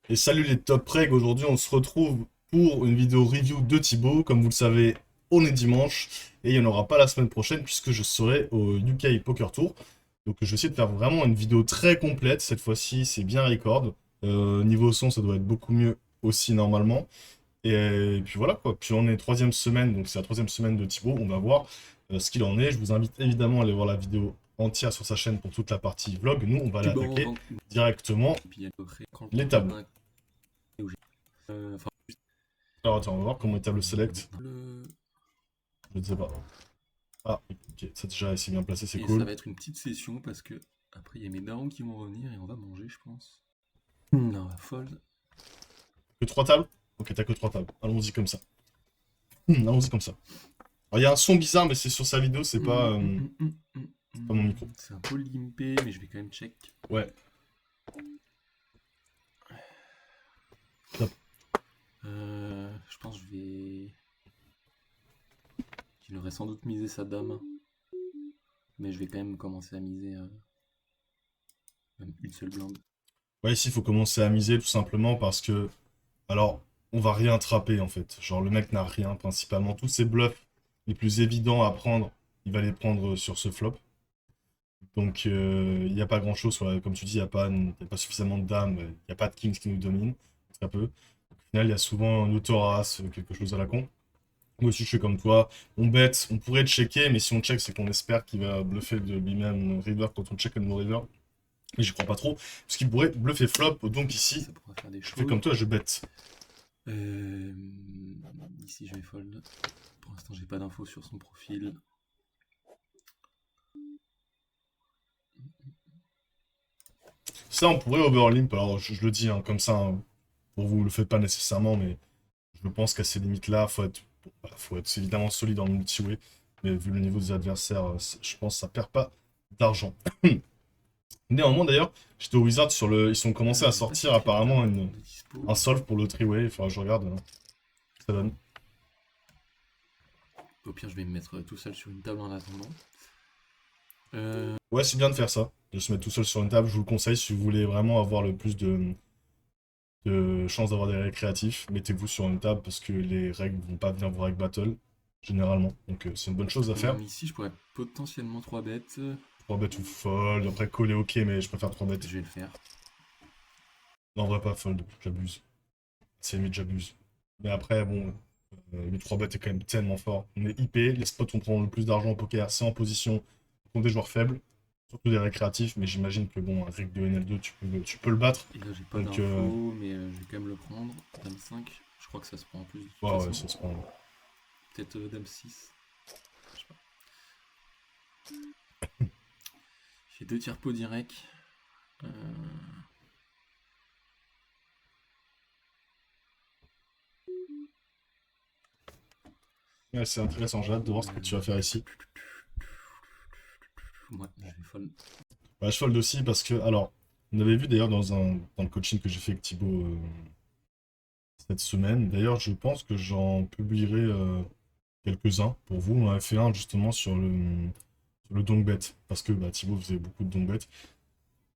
Et salut les top reg, aujourd'hui on se retrouve pour une vidéo review de Thibaut. Comme vous le savez, on est dimanche et il n'y en aura pas la semaine prochaine puisque je serai au UK Poker Tour. Donc je vais essayer de faire vraiment une vidéo très complète. Cette fois-ci, c'est bien record. Niveau son, ça doit être beaucoup mieux aussi normalement. Et puis voilà quoi. Puis on est troisième semaine, donc c'est la troisième semaine de Thibaut. On va voir ce qu'il en est. Je vous invite évidemment à aller voir la vidéo entière sur sa chaîne pour toute la partie vlog. Nous, on va aller Du banc, attaquer directement et puis à peu près quand le les temps tables. d'un où j'ai. Enfin, juste Alors attends, on va voir comment est table select. le. Je ne sais pas. Ah, ok, ça déjà c'est bien placé, c'est Et ça cool. va être une petite session parce que après il y a mes darons qui vont revenir et on va manger, je pense. Non, on va fold. Que trois tables? Ok, t'as que trois tables. Allons-y comme ça. Allons-y comme ça. Alors il y a un son bizarre, mais c'est sur sa vidéo, c'est pas mon micro. C'est un peu limpé, mais je vais quand même check. Ouais, top. Je pense que je vais. Il aurait sans doute misé sa dame, mais je vais quand même commencer à miser même une seule blinde. Ouais, ici il faut commencer à miser tout simplement parce que, alors, on va rien trapper en fait. Genre le mec n'a rien principalement. Tous ses bluffs les plus évidents à prendre, il va les prendre sur ce flop. Donc il n'y a pas grand-chose, comme tu dis, il y a pas suffisamment de dames, il n'y a pas de kings qui nous dominent, très peu. Au final, il y a souvent une autorace, quelque chose à la con. Moi aussi, je suis comme toi. On bet, on pourrait checker, mais si on check, c'est qu'on espère qu'il va bluffer de lui-même river quand on check un no river. Mais j'y crois pas trop, parce qu'il pourrait bluffer flop. Donc ici, Ça pourra faire des je fais choses. comme toi, je bet. Euh, Ici je vais fold. Pour l'instant j'ai pas d'infos sur son profil. Ça, on pourrait overlimp. Alors, je le dis hein, comme ça, hein, pour vous, le faites pas nécessairement, mais je pense qu'à ces limites-là, faut être évidemment solide en multi-way. Mais vu le niveau des adversaires, je pense que ça perd pas d'argent. Néanmoins, d'ailleurs, j'étais au Wizard sur le. Ils sont commencés à J'ai pas sortir cherché les apparemment tables de dispo. un solve pour le three-way. Enfin, je regarde, ce que ça donne. Au pire je vais me mettre tout seul sur une table en attendant. Euh, Ouais, c'est bien de faire ça, de se mettre tout seul sur une table. Je vous le conseille si vous voulez vraiment avoir le plus de chances d'avoir des règles créatifs. Mettez-vous sur une table parce que les règles vont pas venir vous règles battle, généralement. Donc, c'est une bonne chose à faire. Ici je pourrais potentiellement 3 bêtes. 3 bêtes ou fold. Après, coller, ok, mais je préfère 3 bêtes. Je vais le faire. Non, en vrai, pas fold, j'abuse. C'est limite, j'abuse. Mais après, bon, le 3 bet est quand même tellement fort. On est IP, les spots où on prend le plus d'argent au poker, c'est en position contre des joueurs faibles, surtout des récréatifs, mais j'imagine que bon, un reg de NL2, tu peux le battre. Et là j'ai pas Donc, d'infos, mais je vais quand même le prendre. Dame 5, je crois que ça se prend en plus de toute ouais, façon. ouais, ça se prend. Peut-être Dame 6. Je sais pas. J'ai 2 tiers pot direct. Euh, Ouais, c'est intéressant, j'ai hâte de voir ce que tu vas faire ici. Ouais, je vais fold. Ouais, je fold aussi parce que, alors, on avait vu d'ailleurs dans le coaching que j'ai fait avec Thibaut cette semaine. D'ailleurs, je pense que j'en publierai quelques-uns pour vous. On avait fait un justement sur le donk bet, parce que bah, Thibaut faisait beaucoup de donk bet.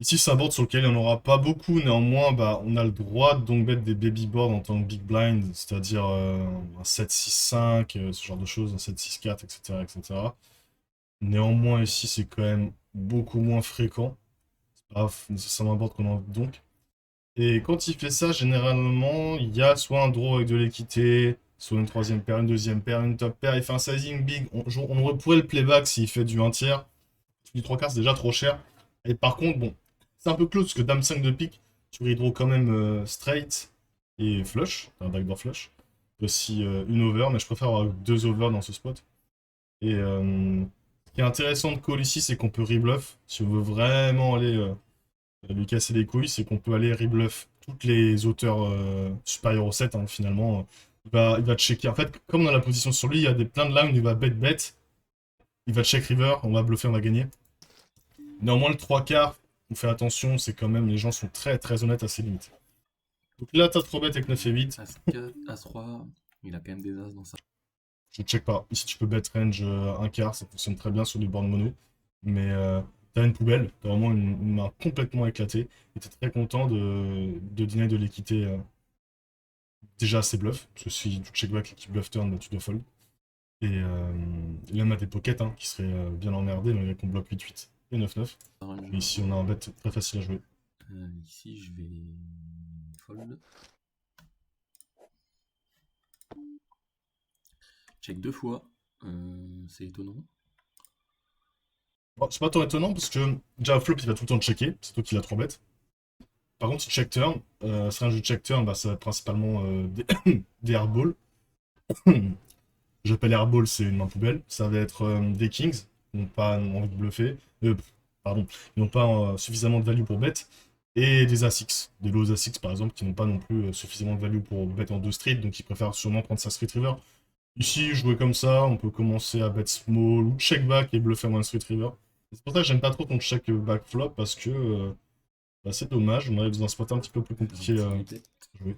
Ici, c'est un board sur lequel il n'y en aura pas beaucoup, néanmoins, bah, on a le droit de donk bet des baby boards en tant que big blind, c'est-à-dire un 7-6-5, ce genre de choses, un 7-6-4, etc., etc. Néanmoins, ici, c'est quand même beaucoup moins fréquent. C'est pas nécessairement un board qu'on a donc. Et quand il fait ça, généralement, il y a soit un draw avec de l'équité, soit une troisième paire, une deuxième paire, une top paire. Il fait un sizing big. On pourrait le playback s'il fait du 1 tiers. Du 3 quarts, c'est déjà trop cher. Et par contre, bon, c'est un peu close parce que Dame 5 de pique, tu redraw quand même straight et flush, un backdoor flush. Aussi une over, mais je préfère avoir deux over dans ce spot. Et ce qui est intéressant de call ici, c'est qu'on peut rebluff. Si on veut vraiment aller lui casser les couilles, c'est qu'on peut aller rebluff toutes les hauteurs supérieures au 7, hein, finalement. Il va checker. En fait, comme on a la position sur lui, il y a plein de lines, il va bet. Il va check river, on va bluffer, on va gagner. Néanmoins, le 3 quarts, on fait attention, c'est quand même, les gens sont très très honnêtes à ses limites. Donc là, t'as trop bête avec 9 et 8. As 4, As 3, il a quand même des As dans sa. Je check pas. Ici, tu peux bet range 1 quart, ça fonctionne très bien sur les boards mono. Mais t'as une poubelle, t'as vraiment une main complètement éclatée, et t'es très content de deny de l'équité déjà assez bluff, parce que si tu check back et qu'il bluff turn, bah, tu dois fold. Et là, on a des pockets qui seraient bien emmerdés, malgré qu'on bloque 8-8 et 9-9. Et ici, on a un bet très facile à jouer. Ici, je vais fold. Check 2 fois. C'est étonnant. Bon, c'est pas tant étonnant, parce que déjà, au flop, il va tout le temps checker, c'est toi qui l'as 3 bêtes. Par contre, si check turn, c'est un jeu de check turn, bah, ça va être principalement des hardballs. J'appelle airball, c'est une main poubelle. Ça va être des kings, qui n'ont pas envie de bluffer. Pardon, ils n'ont pas suffisamment de value pour bet. Et des A6, des low A6 par exemple, qui n'ont pas non plus suffisamment de value pour bet en 2 street, donc ils préfèrent sûrement prendre sa street river. Ici, jouer comme ça, on peut commencer à bet small ou check back et bluffer one street river. C'est pour ça que j'aime pas trop ton check back flop, parce que bah, c'est dommage, on arrive dans un spot un petit peu plus compliqué à jouer.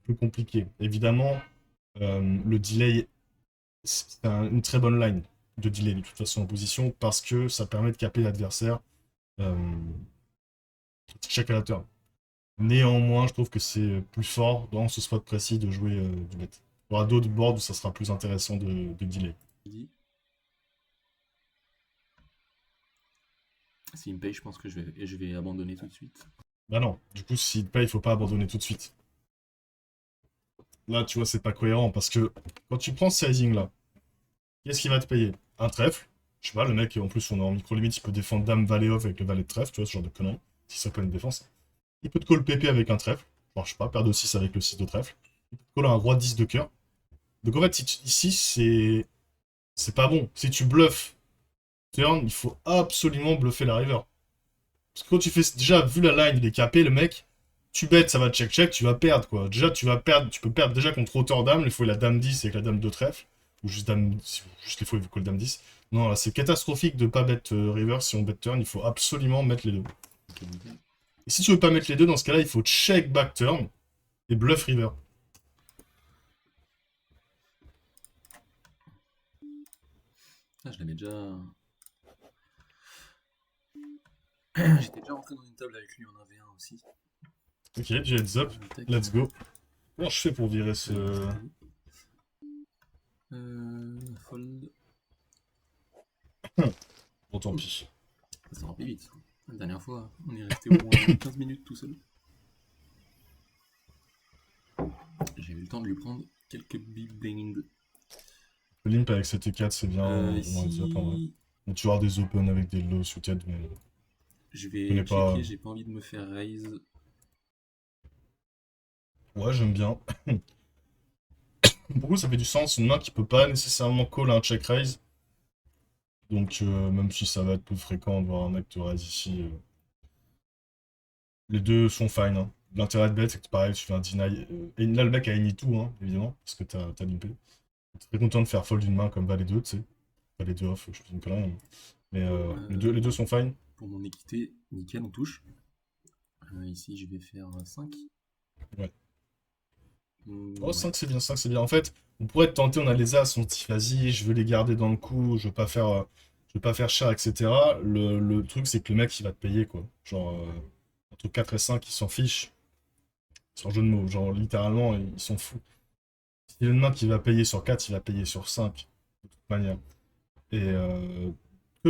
Plus compliqué. Évidemment, le delay, c'est une très bonne line de delay de toute façon en position, parce que ça permet de caper l'adversaire euh, check à la turn. Néanmoins, je trouve que c'est plus fort dans ce spot précis de jouer du bet. Il y aura d'autres boards où ça sera plus intéressant de delay. S'il me paye, je pense que je vais abandonner tout de suite. Bah non, du coup, s'il te paye, il faut pas abandonner tout de suite. Là, tu vois, c'est pas cohérent, parce que quand tu prends ce sizing là, qu'est-ce qu'il va te payer? Un trèfle. Je sais pas, le mec, en plus, on est en micro-limite, il peut défendre dame valet off avec le valet de trèfle, tu vois, ce genre de conneries, si ça peut une défense. Il peut te call PP avec un trèfle. Genre, je sais pas, paire de 6 avec le 6 de trèfle. Il peut te call un roi 10 de cœur. Donc en fait, ici, c'est pas bon. Si tu bluffes turn, il faut absolument bluffer la river. Parce que quand tu fais déjà, vu la line, il est capé, le mec, tu bêtes, ça va check-check, tu vas perdre quoi. Déjà, tu vas perdre, tu peux perdre déjà contre hauteur dame, il faut la dame 10 avec la dame de trèfle. Ou juste dame, juste les fois, il faut call dame 10. Non, là, c'est catastrophique de pas bet river si on bet turn, il faut absolument mettre les deux. Et si tu veux pas mettre les deux, dans ce cas-là, il faut check back turn et bluff river. Ah, je l'avais déjà. J'étais déjà rentré dans une table avec lui en 1v1 aussi. Ok, du heads up, let's go. Comment je fais pour virer ce... Fold. Bon, tant pis. Ça s'est rempli vite. La dernière fois, on est resté au moins 15 minutes tout seul. J'ai eu le temps de lui prendre quelques big blinds. Le limp avec 7 et 4, c'est bien. Ici, On tu vas avoir des open avec des low suited, mais je je vais connais pas. checker, j'ai pas envie de me faire raise. Ouais, j'aime bien. Pour vous, ça fait du sens. Une main qui peut pas nécessairement call un check raise. Donc, même si ça va être plus fréquent de voir un mec te raise ici, les deux sont fine. Hein. L'intérêt de bet, c'est que pareil, tu fais un deny. Et là, le mec a any tout, hein, évidemment, parce que t'as limpé. T'es très content de faire fold une main comme valet 2, tu sais. Valet 2 off, je fais une connerie. Hein. Mais les deux sont fine. Pour mon équité, nickel, on touche. Ici, je vais faire 5. Ouais. Oh, Ouais. 5 c'est bien, 5 c'est bien. En fait, on pourrait être tenté, on a les as, on se dit, vas-y, je veux les garder dans le coup, je veux pas faire cher, etc. Le truc, c'est que le mec, il va te payer, quoi. Genre, entre 4 et 5, il s'en fiche. Sans jeu de mots. Genre, littéralement, ils s'en foutent. Si le mec qui va payer sur 4, il va payer sur 5, de toute manière. Et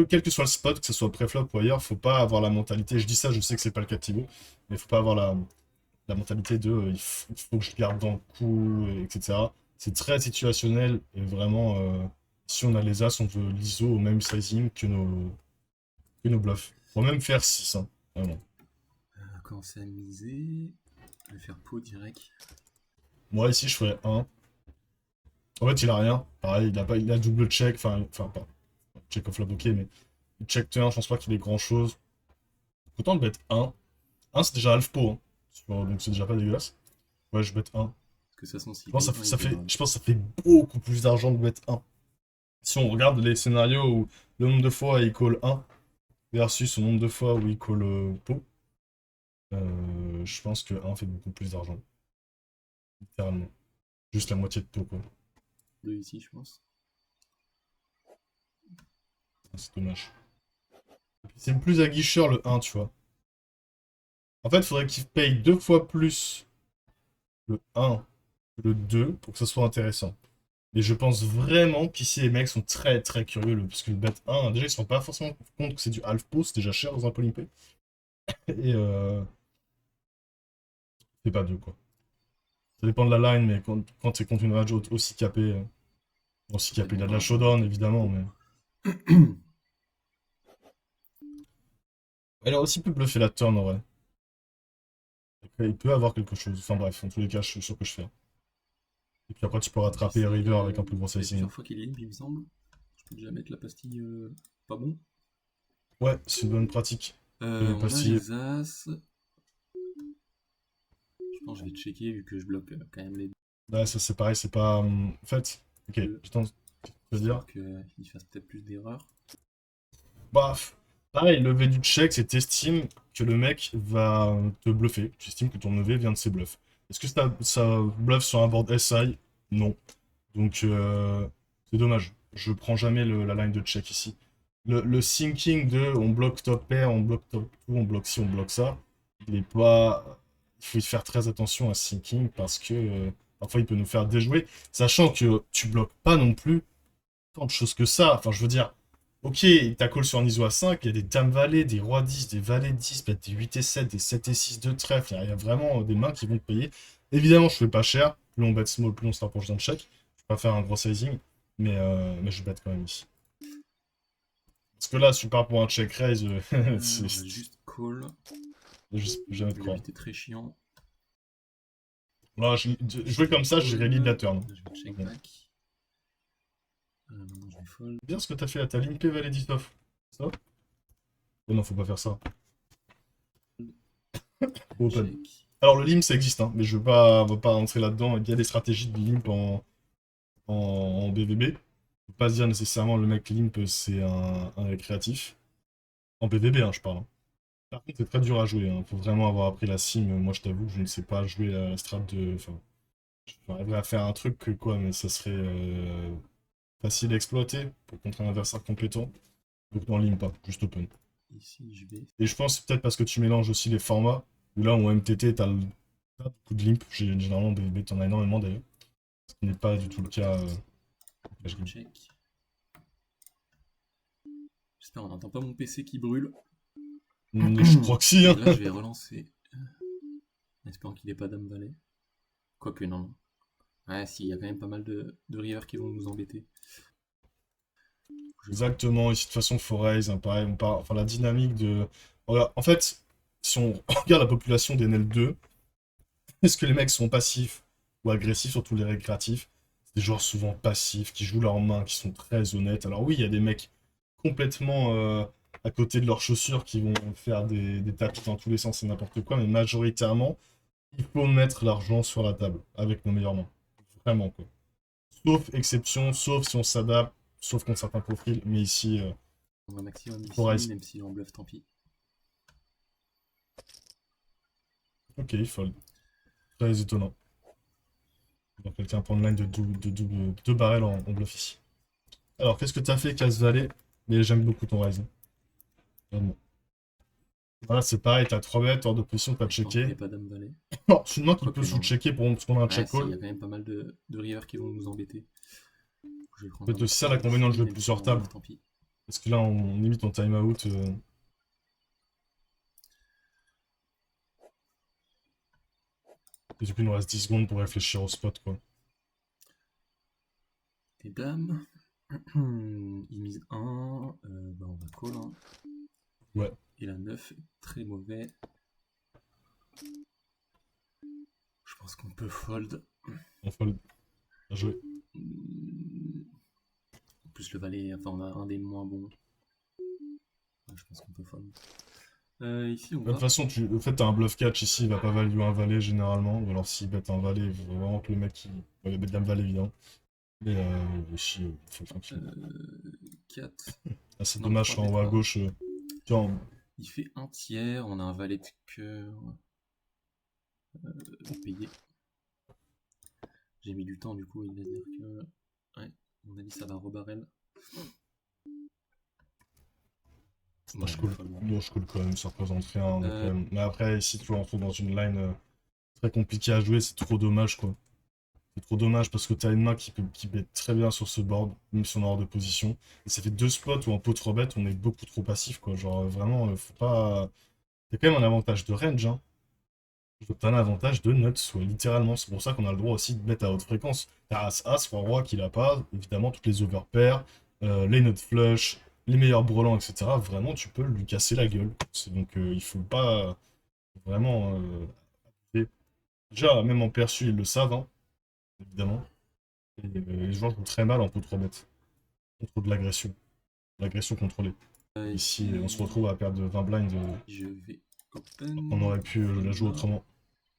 quel que soit le spot, que ce soit préflop ou ailleurs, faut pas avoir la mentalité. Je dis ça, je sais que c'est pas le cas de Thibaut, mais faut pas avoir la mentalité de il faut que je garde dans le coup, etc. C'est très situationnel et vraiment, si on a les as, on veut l'ISO au même sizing que nos bluffs. On va même faire 6, hein, vraiment. Commencer à miser. Je vais faire pot direct. Moi, ici, je ferais 1. En fait, il a rien. Pareil, il a double check, enfin pas. Check off flop, ok, mais check turn, je pense pas qu'il ait grand chose. Autant de bet 1. 1, c'est déjà half pot, hein. Donc c'est déjà pas dégueulasse. Ouais, je bet 1. Que ça sent si Je pense pot, que il payera. je pense que ça fait beaucoup plus d'argent de bet 1. Si on regarde les scénarios où le nombre de fois il call 1 versus le nombre de fois où il call pot, je pense que 1 fait beaucoup plus d'argent. Littéralement. Juste la moitié de pot, quoi. 2 ici, je pense. C'est dommage. C'est plus aguicheur le 1, tu vois. En fait, il faudrait qu'il paye 2 fois plus le 1 que le 2 pour que ça soit intéressant. Et je pense vraiment qu'ici les mecs sont très très curieux, parce que le bet 1, déjà ils se rendent pas forcément compte que c'est du half pot, c'est déjà cher dans un polypay. Et c'est pas 2 quoi. Ça dépend de la line, mais quand c'est contre une radio aussi Ça peut être capé, il bon a de par la rapport à showdown ta évidemment, compo. mais. Elle a aussi pu bluffer la turn en vrai. Après, il peut avoir quelque chose. Enfin bref, en tous les cas, je suis sûr que je fais. Et puis après, tu peux rattraper J'essaye. River avec un plus gros Ça fait sizing. plusieurs fois qu'il est limp, il me semble. Je peux déjà mettre la pastille pas bon. Ouais, c'est une bonne pratique. On a Pastiller. les As. Je pense que je vais checker vu que je bloque quand même les Ouais, ça c'est pareil, c'est pas. En fait, ok, deux, je t'en veux dire. histoire qu'il fasse peut-être plus d'erreurs. Bah, pareil, lever du check, c'est t'estimes que le mec va te bluffer. Tu estimes que ton lever vient de ses bluffs. Est-ce que ça bluffe sur un board SI? Non. Donc, c'est dommage. Je prends jamais la line de check ici. Le thinking de on bloque top pair, on bloque top 2, on bloque ci, on bloque ça, il est pas. Il faut y faire très attention à ce thinking parce que parfois il peut nous faire déjouer, sachant que tu bloques pas non plus tant de choses que ça. Enfin, je veux dire, ok, ta call sur un ISO à 5, il y a des dames valets, des rois 10, des valets 10, peut-être des 8 et 7, des 7 et 6 de trèfle. Il y a vraiment des mains qui vont te payer. Évidemment, je fais pas cher. Plus on bet small, plus on se rapproche d'un check. Je vais pas faire un gros sizing, mais je bet quand même ici. Parce que là, si tu pars pour un check raise, On va juste call. jamais de Le croire. 8 est très chiant. Là, jouer comme ça, je dirais lead la turn. Là, je vais check Bon. back. Maintenant, je vais fold. C'est bien ce que t'as fait là, t'as limpé valet 10 off. Ça? Oh non, faut pas faire ça. Open. Check. Alors le limp ça existe, hein, mais je veux pas, on va pas rentrer là-dedans. Il y a des stratégies de limp en BVB. Faut pas se dire nécessairement le mec limp c'est un récréatif. En BVB, hein, je parle. Hein. Par contre, c'est très dur à jouer. Hein. Faut vraiment avoir appris la sim. Moi, je t'avoue, je ne sais pas jouer la strat de. Enfin, j'arriverais à faire un truc que quoi, mais ça serait facile à exploiter pour contre un adversaire compétent. Donc non, limp pas, juste open. Ici, je vais. Et je pense peut-être parce que tu mélanges aussi les formats. Où là, en MTT, t'as beaucoup de limp. Généralement, en BVB, t'en as énormément d'ailleurs. Ce qui n'est pas du tout le cas. Check. J'espère qu'on n'entend pas mon PC qui brûle. Je crois que si. Et Hein. là, je vais relancer. En espérant qu'il n'ait pas dame valet. Quoique, non, non. Ouais, si, il y a quand même pas mal de rivers qui vont nous embêter. Exactement. Ici, de toute façon, faut raise. Hein, pareil, enfin, la dynamique de. Voilà. En fait, si on regarde la population des NL2, est-ce que les mecs sont passifs ou agressifs, surtout les récréatifs? C'est des joueurs souvent passifs, qui jouent leurs mains, qui sont très honnêtes. Alors oui, il y a des mecs complètement à côté de leurs chaussures qui vont faire des tapis dans tous les sens et n'importe quoi, mais majoritairement, il faut mettre l'argent sur la table avec nos meilleures mains. Vraiment, quoi. Sauf exception, sauf si on s'adapte, sauf contre certains profils, mais ici, On va maximum faut ici, raise. même si on bluffe, tant pis. Ok, il fold. Très étonnant. Donc quelqu'un prend une line de deux barrels en bluff ici. Alors, qu'est-ce que t'as fait, Casse-Vallée? Mais j'aime beaucoup ton raise. Vraiment. Voilà, c'est pareil, t'as 3 bêtes, hors de position, t'as Espérant qu'il checké. n'ait pas dame valet. Non, c'est une main qui peut Quoique, non, non. sous-checker parce qu'on a un Ouais, check si, il call. y a quand même pas mal de rivers qui vont nous embêter. Je vais En prendre un fait, autre c'est ça raise l'inconvénient de ici, jouer même si plusieurs on tables. bluffe, tant pis. Parce que là, on limite en time-out. Et du coup, il nous reste 10 secondes pour réfléchir au spot, quoi. Les dames. Il mise 1. Bah, on va call. Hein. Ouais, Et la 9 est très mauvais. Je pense qu'on peut fold. on fold. Bien joué. En plus, le valet, enfin, on a un des moins bons. Ouais, je pense qu'on peut fold. Ici, on De toute va. façon, en fait, t'as un bluff catch ici, il va pas value un valet généralement. Ou alors, s'il bet un valet, il faut vraiment que le mec. Il va bet dame valet, évidemment. Mais ici, il faut tranquille. 4. Ah, c'est Non, dommage, 3 en haut à bêta. gauche. Tiens, Il fait un tiers. On a un valet de cœur. Payé. J'ai mis du temps, du coup, il va se dire que. Ouais, à mon avis, ça va rebarrel. Moi, Ouais, je il est colle, fold. moi, je colle quand même, ça représente rien. Donc, Euh, mais après, si tu rentres dans une line très compliquée à jouer, c'est trop dommage, quoi. C'est trop dommage parce que t'as une main qui bet très bien sur ce board, même si on est hors de position. Et ça fait deux spots où en pot 3 bet, on est beaucoup trop passif, quoi. Genre, vraiment, faut pas. T'as quand même un avantage de range, hein. Donc t'as un avantage de nuts, ouais, littéralement. C'est pour ça qu'on a le droit aussi de bet à haute fréquence. T'as As-As, Roi-Roi qu'il a pas, évidemment, toutes les overpairs, les nuts flush, les meilleurs brelans, etc. Vraiment, tu peux lui casser la gueule. Donc il faut pas vraiment. Et déjà, même en perçu, ils le savent, hein, évidemment. Et les joueurs jouent très mal en pot 3 bet. Contre de l'agression. L'agression contrôlée. Ici, on se retrouve à perdre 20 blinds. Je vais On open. aurait pu la jouer Voilà. autrement.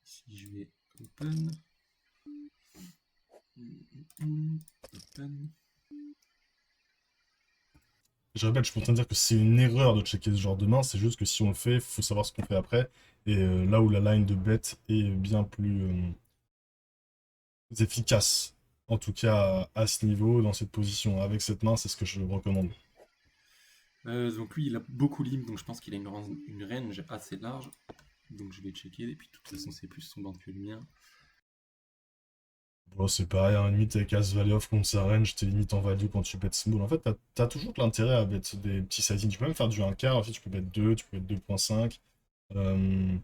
Si je vais open. Open. Je répète, je peux te dire que c'est une erreur de checker ce genre de main, c'est juste que si on le fait, il faut savoir ce qu'on fait après. Et là où la line de bet est bien plus efficace, en tout cas à ce niveau, dans cette position, avec cette main, c'est ce que je recommande. Donc lui, il a beaucoup limp, donc je pense qu'il a une range assez large. Donc je vais checker, et puis de toute façon, c'est plus son board que le mien. Bon, c'est pareil, hein, limite avec As Value Off contre sa range, t'es limite en value quand tu bet small. En fait, t'as toujours de l'intérêt à bet des petits sizing. Tu peux même faire du 1 quart, ensuite tu peux bet 2, tu peux bet 2,5. Euh,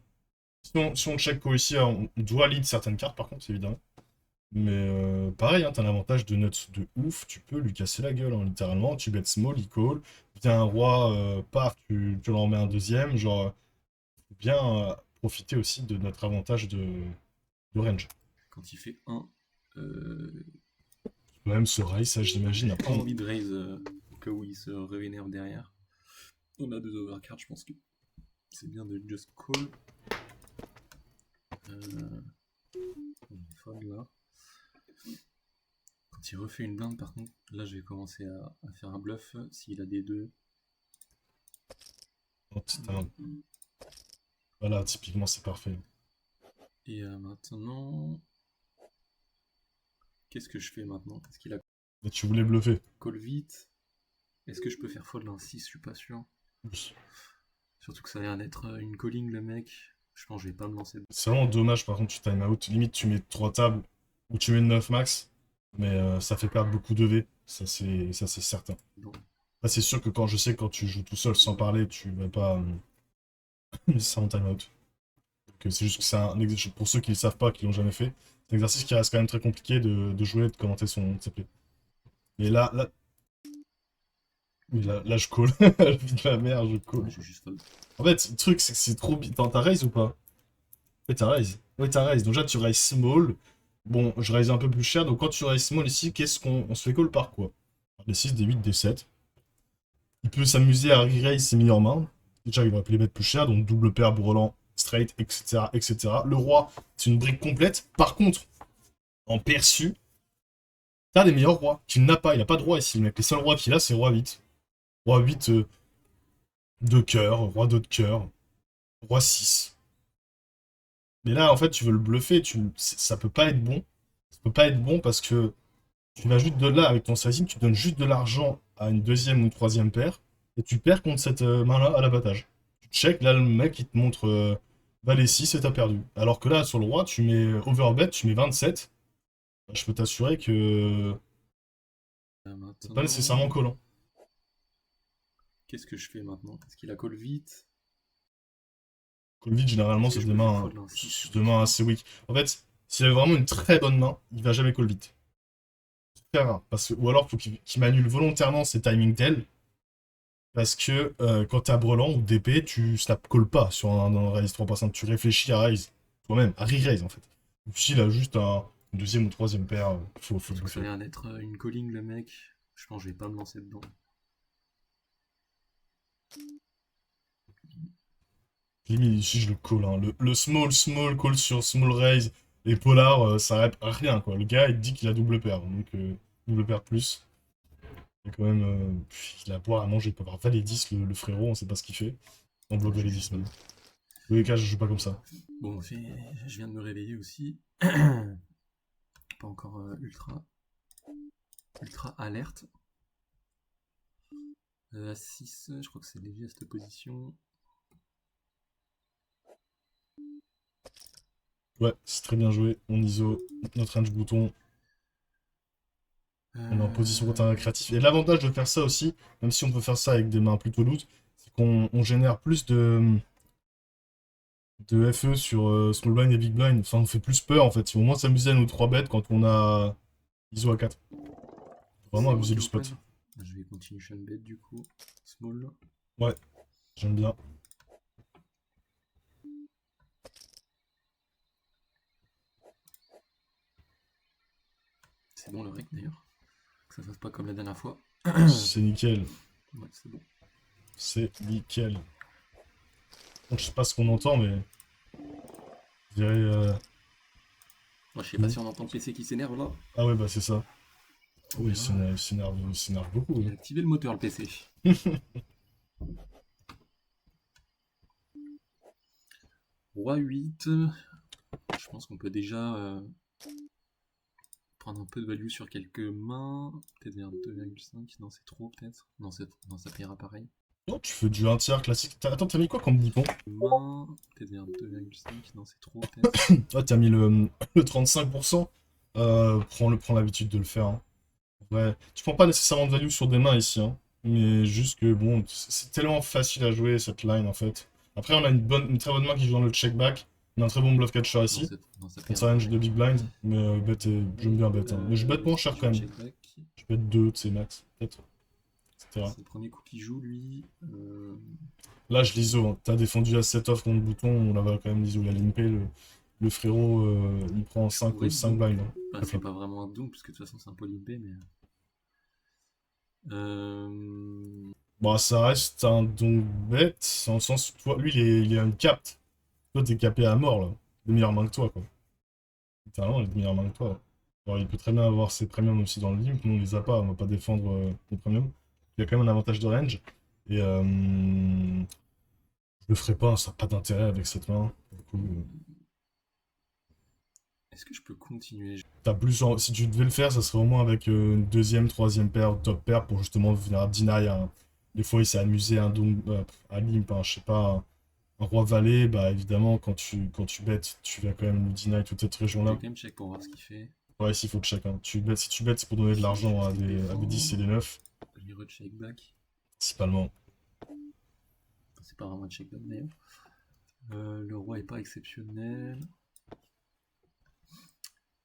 si on check quoi ici, on doit lead certaines cartes par contre, évidemment. Mais pareil, hein, t'as un avantage de nuts de ouf, tu peux lui casser la gueule, hein, littéralement. Tu bets small, il call. Vient un roi, paf, tu l'en mets un deuxième. Genre, bien profiter aussi de notre avantage de range. Quand il fait 1, Tu peux même se raise, ça j'imagine. j'ai pas Après, envie de raise au cas où il se réénerve derrière. On a deux overcards, je pense que c'est bien de just call. On est fold là. Quand il refait une blinde, par contre, là je vais commencer à faire un bluff s'il a des 2. voilà, typiquement, c'est parfait. Et maintenant, qu'est-ce que je fais maintenant? Est-ce qu'il a Et tu voulais bluffer. call vite? Est-ce que je peux faire fold un 6? Je suis pas sûr. Oui. Surtout que ça a l'air d'être une calling le mec. Je pense que je vais pas me lancer. C'est vraiment dommage, par contre, tu time out. Limite, tu mets 3 tables ou tu mets 9 max. Mais ça fait perdre beaucoup de V. Ça, c'est certain. Donc, Là, c'est sûr que quand je sais que quand tu joues tout seul sans parler, tu vas pas ça en time out. Donc, c'est juste que c'est un exercice, pour ceux qui ne savent pas, qui l'ont jamais fait, c'est un exercice qui reste quand même très compliqué de jouer et de commenter ses plays. Mais là, je call. La vie de la mère, je call. ouais, je vais juste fold. En fait, le truc, c'est que c'est trop. T'as raise ou pas? Oui, t'as raise. Oui, t'as raise. Donc, déjà, tu raise small. Bon, je raise un peu plus cher. Donc, quand tu raise small ici, qu'est-ce qu'on on se fait call par quoi? Des 6, des 8, des 7. Il peut s'amuser à re-raise ses meilleures mains. Déjà, il va les mettre plus cher. Donc, double paire, brelan, straight, etc., etc. Le roi, c'est une brique complète. Par contre, en perçu, t'as les meilleurs rois qu'il n'a pas. Il n'a pas de roi ici, le mec. Les seuls rois qu'il a, c'est roi 8. Roi 8 de cœur, roi 2 de cœur, roi 6. Mais là, en fait, tu veux le bluffer, ça peut pas être bon. Ça peut pas être bon parce que tu vas juste de là, avec ton sizing, tu donnes juste de l'argent à une deuxième ou une troisième paire, et tu perds contre cette main-là à l'abattage. Tu check, là, le mec, il te montre valet 6 et t'as perdu. Alors que là, sur le roi, tu mets overbet, tu mets 27. Bah, je peux t'assurer que c'est pas nécessairement Maintenant, collant. qu'est-ce que je fais maintenant? Est-ce qu'il a call vite? Colville, généralement, Est-ce que c'est je des peux faire mains, fold un 6? Je suis c'est des pas mains sûr. assez weak. En fait, s'il a vraiment une très bonne main, il va jamais call vite. C'est très rare. Ou alors, faut qu'il manule volontairement ses timing tails. Parce que quand t'as brelan ou DP, tu snap call pas sur un raise 3.5. Tu réfléchis à raise toi-même, à re-raise en fait. Donc, s'il a juste une deuxième ou troisième paire, faut le Surtout que ça a bouffer. l'air d'être une calling le mec. Je pense que je vais pas me lancer dedans. Limite, ici, je le call. Hein. Le small call sur small raise et polar, ça rep à rien quoi. Le gars, il te dit qu'il a double paire. Donc, double paire plus. Il a quand même. Il a à boire, à manger. Il peut avoir valet 10, le frérot, on sait pas ce qu'il fait. On bloque Je vais valet juste 10 même. fold. Tous les cas, je joue pas comme ça. Bon, je viens de me réveiller aussi. Pas encore ultra alerte. À 6, je crois que c'est léger à cette position. Ouais, c'est très bien joué. On ISO notre range bouton. On est en position contre un créatif. Et l'avantage de faire ça aussi, même si on peut faire ça avec des mains plutôt loose, c'est qu'on génère plus de FE sur small blind et big blind. Enfin, on fait plus peur en fait. Il faut au moins s'amuser à nos 3 bêtes quand on a ISO à 4. Vraiment C'est moi abuser qui du spot. open. Je vais continuation bet du coup. Small. Ouais, j'aime bien. C'est bon le rec d'ailleurs. Que ça fasse pas comme la dernière fois. C'est nickel. Ouais, c'est bon. C'est nickel. Bon, je sais pas ce qu'on entend, mais je dirais. Moi, je sais pas si on entend le PC qui s'énerve là. Ah ouais, bah c'est ça. On Oui, verra. il s'énerve beaucoup. Il a activé le moteur le PC. Roi 8. Je pense qu'on peut déjà prendre un peu de value sur quelques mains. Peut-être vers 2,5. Non, c'est trop peut-être. Non, ça paiera pareil. Non, tu fais du 1 tiers classique. Attends, t'as mis quoi comme bouton? Main. Peut-être vers 2,5. Non, c'est trop peut-être. Ah, t'as mis le 35%. Prends l'habitude de le faire, hein. Ouais. Tu prends pas nécessairement de value sur des mains ici, hein. Mais juste que bon, c'est tellement facile à jouer cette line en fait. Après, on a une très bonne main qui joue dans le check back. On a un très bon bluff catcher Non, ici. non, ça On paiera range de pareil. big blind. Mais j'aime bien bet, hein. Mais je bet moins cher Je quand vais même. check back. Je bet 2, tu sais, max, peut-être. Etc. C'est le premier coup qu'il joue lui. Là, je l'ISO, hein. T'as défendu à 7 off contre bouton, on va quand même l'ISO. Il a limpé, le frérot, il prend Je 5 pourrais 5 donc. blinds, hein. Bah, c'est pas vraiment un dunk, puisque de toute façon c'est un peu limpé, mais. Bon, ça reste un don bête, dans le sens où toi, lui, il est un capt. Toi, t'es capé à mort, là. Des meilleures mains que toi, quoi. Littéralement, il a des meilleures mains que toi. Alors, il peut très bien avoir ses premiums aussi dans le limp, nous on les a pas, on va pas défendre les premiums. Il y a quand même un avantage de range. Et je le ferai pas, ça n'a pas d'intérêt avec cette main. Du coup, Est-ce que je peux continuer? si tu devais le faire, ça serait au moins avec une deuxième, troisième paire, top paire pour justement venir deny. Des fois, il s'est amusé à limp, hein, je sais pas, un roi valet, bah évidemment, quand tu bêtes, tu vas quand même lui deny toute cette Je vais région-là. quand même check pour voir ce qu'il fait. Ouais, s'il faut check, hein. Si tu bêtes, c'est pour donner de Ici, je l'argent vais à essayer de des 10 et des défendre. 9, Je vais recheck back. principalement. C'est pas vraiment un check back d'ailleurs. Le roi est pas exceptionnel.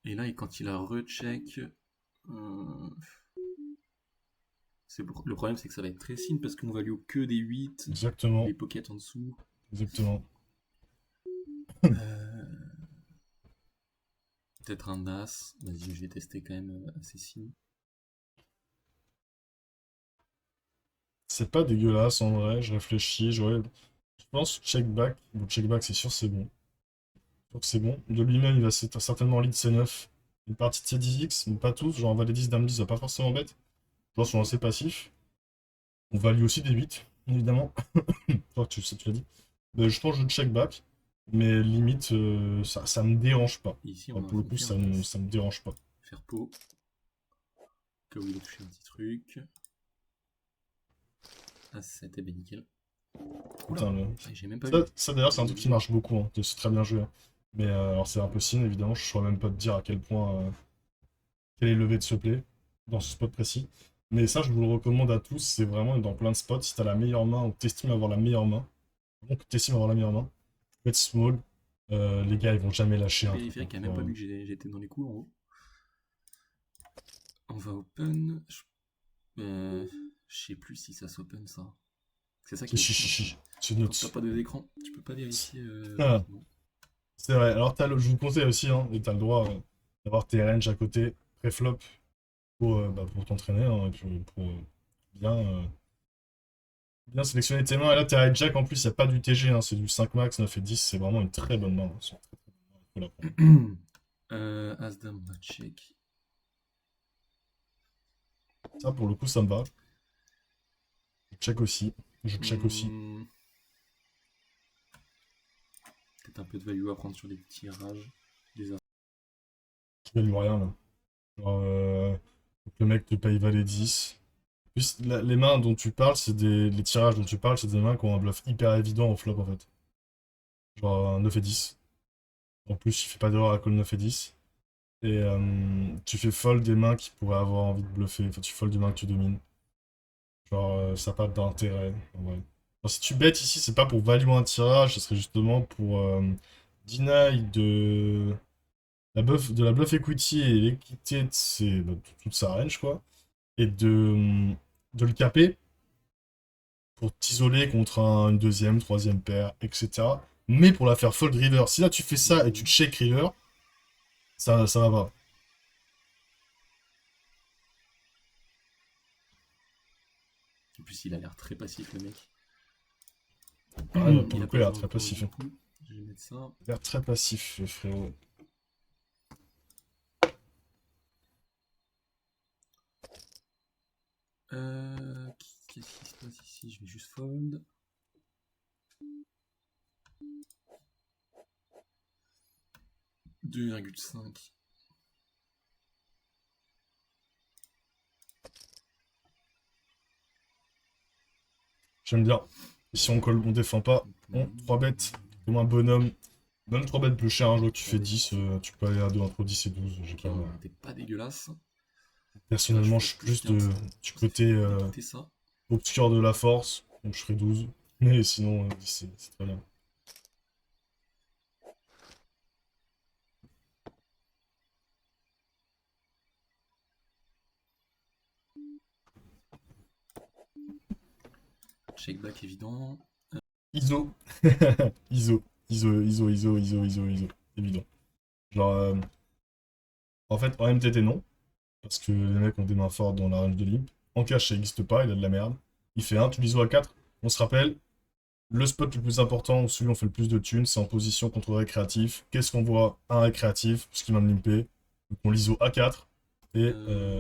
Et là, quand il a recheck. Euh, le problème, c'est que ça va être très signe parce qu'on value que des 8. Exactement, Les pockets en dessous. exactement. Peut-être un as. Vas-y, je vais tester quand même assez signe. C'est pas dégueulasse en vrai, je réfléchis, je pense check back. Bon, check back, c'est sûr, c'est bon. Donc c'est bon. De lui-même, il va certainement lead C9. Une partie de C10X, mais pas tous. Genre un valet 10, dame 10, va pas forcément bête. Les joueurs sont assez passifs. On value aussi des 8, évidemment. Je crois que tu l'as dit. Je pense que je check back. Mais limite, ça me dérange pas. Et ici, Enfin, on pour le coup, fait ça un me, as. ça me dérange pas. Faire pot. Que vous voulez toucher un petit truc. As 7 et ben nickel. Oula, Putain, j'ai même pas vu. ça d'ailleurs, c'est un truc qui marche beaucoup, hein. C'est très bien joué, hein. Mais alors, c'est impossible, évidemment. Je ne saurais même pas te dire à quel point. Quel est le lever de ce play dans ce spot précis. Mais ça, je vous le recommande à tous. C'est vraiment dans plein de spots. Si tu as la meilleure main ou que tu estimes avoir la meilleure main, donc tu estimes avoir la meilleure main, bet small. Les gars, ils vont jamais lâcher un truc, Périphérique qui a hein. même pas vu que j'étais dans les coups en haut. On va open. Je sais plus si ça s'open ça. C'est ça qui est fou. C'est Quand t'as notre. pas deux écrans, tu peux pas vérifier Ah, rapidement. c'est vrai. Alors, je vous conseille aussi, hein, et tu as le droit d'avoir tes ranges à côté, pré-flop, pour t'entraîner, hein, et puis pour bien sélectionner tes mains. Et là, t'es hijack en plus, il n'y a pas du TG, hein, c'est du 5 max, 9 et 10, c'est vraiment une très bonne main, hein. C'est une très, très bonne main, faut la prendre. As-Dame, on va check. Ça, pour le coup, ça me va. Je check aussi. Je check aussi. Peut-être un peu de value à prendre sur des tirages. Des as. Qui value rien, là. Genre, faut que le mec te paye valet 10. Plus, les mains dont tu parles, c'est des... Les tirages dont tu parles, c'est des mains qui ont un bluff hyper évident en flop, en fait. Genre 9 et 10. En plus, tu fais pas d'erreur à call 9 et 10. Et tu fais fold des mains qui pourraient avoir envie de bluffer. Enfin, tu fold des mains que tu domines. Genre, ça n'a pas d'intérêt, en vrai. Alors, si tu bêtes ici, c'est pas pour valuer un tirage, ce serait justement pour deny de la bluff equity et l'équité de toute sa range, quoi. Et de le caper pour t'isoler contre une deuxième, troisième paire, etc. Mais pour la faire fold river. Si là tu fais ça et tu check river, ça va pas. En plus, il a l'air très passif, le mec. Ah, ouais, pour Il le a coup, il pas a l'air joué très encore passif. du coup. Je vais mettre ça. Il a l'air très passif, le frérot. Qu'est-ce qui se passe ici? Je vais juste fold. « 2,5. » J'aime bien. Et si on colle, on défend pas, on 3 bêtes, comme un bonhomme. Même 3 bêtes plus cher, un jour que tu fais 10, tu peux aller à 2 entre 10 et 12. J'ai Ok, pas... on n'était pas dégueulasse. Là, je Personnellement, je fais suis plus plus 15. du Ça côté fait équiter ça. obscur de la force, donc je ferai 12. Mais sinon, 10, c'est très bien. Check back évident. ISO. ISO. ISO, ISO, ISO, ISO, ISO, ISO. Évident. Genre, en fait, en MTT, non. Parce que les mecs ont des mains fortes dans la range de limp. En cash, ça n'existe pas, il a de la merde. Il fait 1, tu l'ISO à 4. On se rappelle, le spot le plus important, où celui où on fait le plus de thunes, c'est en position contre récréatif. Qu'est-ce qu'on voit? Un récréatif, ce qui vient de limper. Donc on l'ISO à 4. Et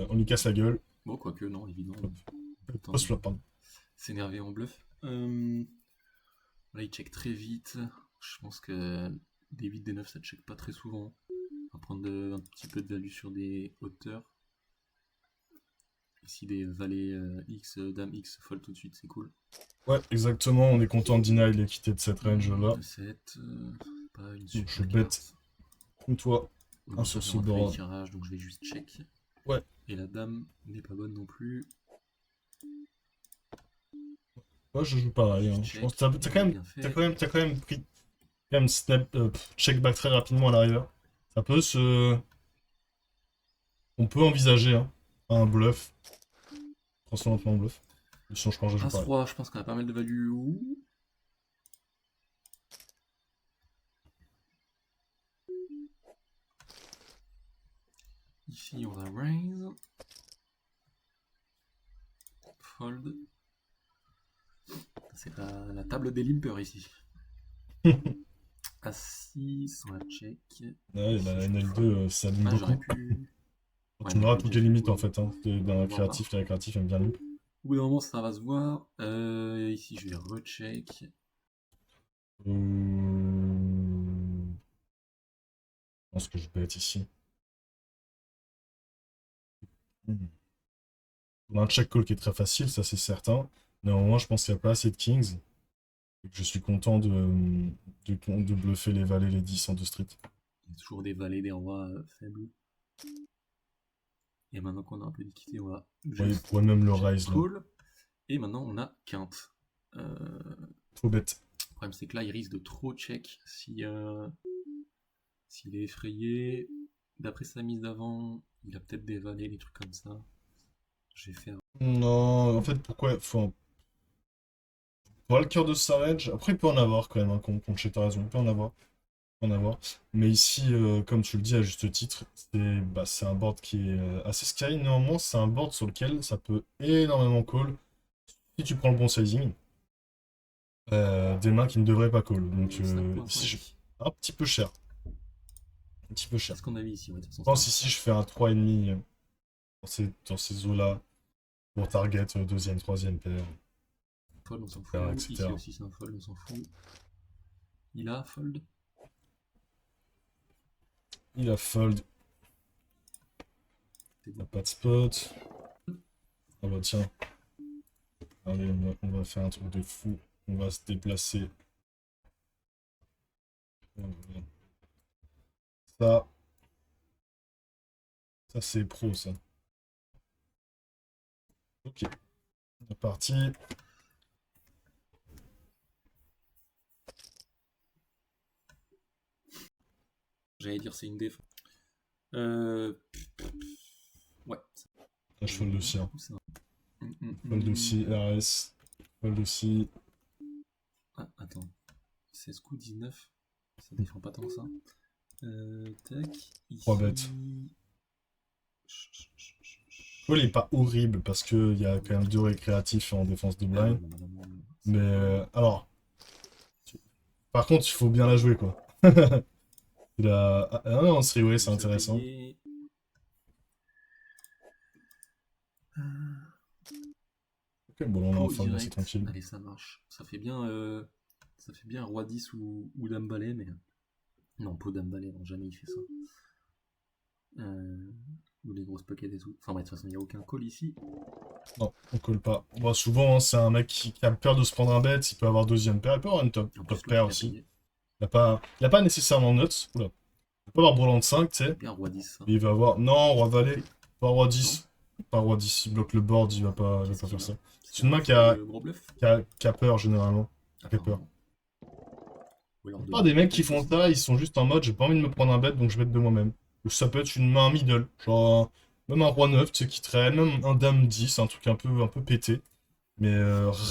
on lui casse la gueule. Bon, quoique, non, évident. Post-flop, pardon. S'énerver en bluff. Là, il check très vite. Je pense que des 8, des 9, ça check pas très souvent. On va prendre un petit peu de value sur des hauteurs. Ici, des valets X, Dame X, fold tout de suite, c'est cool. Ouais, exactement, on est content de deny l'équité de cette range-là. 7, pas une Donc, super je carte. bête comme toi, On un va sur pas ce faire un free board. tirage, donc je vais juste check. Ouais. Et la dame n'est pas bonne non plus. Moi, je joue pareil. Hein. Je pense que t'as quand même pris quand même check back très rapidement à l'arrivée. Ça peut se... On peut envisager hein, un bluff. Transformer en bluff. Sinon, je pense que je joue pareil. As-Roi, je pense qu'on a pas mal de value. Ici, on va raise. Fold. C'est la table des limpers ici. A6, on va check. Ouais, Ici, la je peux NL2, fold. ça limite Ah, j'aurais beaucoup. pu. Ouais, Tu non, auras j'ai toutes déjà les fait limites en call. fait. Hein. D'un On va créatif, les récréatifs aiment bien limp. Au bout d'un moment, ça va se voir. Ici, je vais recheck. Je pense que je peux être ici. On a un check call qui est très facile, ça c'est certain. Néanmoins, je pense qu'il n'y a pas assez de kings. Et que je suis content de bluffer les valets, les 10 en 2 street. Il y a toujours des valets, des rois faibles. Et maintenant qu'on a un peu d'équité, on va Ouais, il juste pourrait même le check raise là. call. Et maintenant, on a quinte. Trop bête. Le problème, c'est que là, il risque de trop check si, s'il est effrayé. D'après sa mise d'avant, il a peut-être des valets, des trucs comme ça. Je vais faire. Non, en fait, pourquoi faut pour le cœur de sa range, après il peut en avoir quand même, hein, contre chez t'as raison, il peut en avoir. Il peut en avoir. Mais ici, comme tu le dis à juste titre, c'est un board qui est assez scary. Néanmoins, c'est un board sur lequel ça peut énormément call si tu prends le bon sizing. Des mains qui ne devraient pas call. Donc ici, 5.5. un petit peu cher. Un petit peu cher. C'est ce qu'on a vu ici, ouais, de toute Je façon. pense ici, je fais un 3,5 dans ces eaux-là pour target deuxième, troisième paire, Fold, on s'en fout. etc. Ici aussi, c'est un fold, on s'en fout. Il a fold. Il a fold. C'est Il n'a bon. pas de spot. Ah bah tiens. Allez, on va faire un truc de fou. On va se déplacer. Ça, ça c'est pro, ça. Ok, c'est parti. J'allais dire c'est une défense. Ouais. Là, je fold aussi. Hein. Fold Mm. aussi, RS. Fold aussi. Ah, attends. 16 coups, 19. Ça défend pas tant ça. Tac. 3 Ici. bêtes. Call est pas horrible parce qu'il y a quand même 2 récréatifs en défense de Ah blind. non, non, non, non, non. Mais alors, par contre, il faut bien la jouer quoi. Il a... Ah non, en three-way, c'est Juste à intéressant. payer. Ok, bon, là, on est en Pot fold, là, c'est direct. tranquille. Allez, ça marche. Ça fait bien roi 10 ou dame balai, mais. Non, pot dame balai, non, jamais il fait ça. Ou les grosses pockets et tout. Enfin, bref, de toute façon, il n'y a aucun call ici. Non, on colle pas. Bon, souvent, hein, c'est un mec qui a peur de se prendre un bet, il peut avoir deuxième paire, il peut avoir une top, En top plus, l'autre, pair il a aussi. payé. Il a pas nécessairement nuts. Oula. Il peut avoir brelan de 5, tu sais. Bien roi 10, ça. Et il va avoir... Non, roi valet, pas roi Non. 10. Pas roi 10, il bloque le board, il va Qu'est-ce pas faire qu'il a? ça. C'est C'est une un main gros bluff. qui a peur, généralement. Qui a peur. Apparemment. Ou alors La de plupart des beaucoup mecs qui bêtes font aussi. ça, ils sont juste en mode j'ai pas envie de me prendre un bet donc je bet de moi-même. Ou ça peut être une main middle, genre même un roi 9 tu sais, qui traîne, même un dame 10, un truc un peu pété. Mais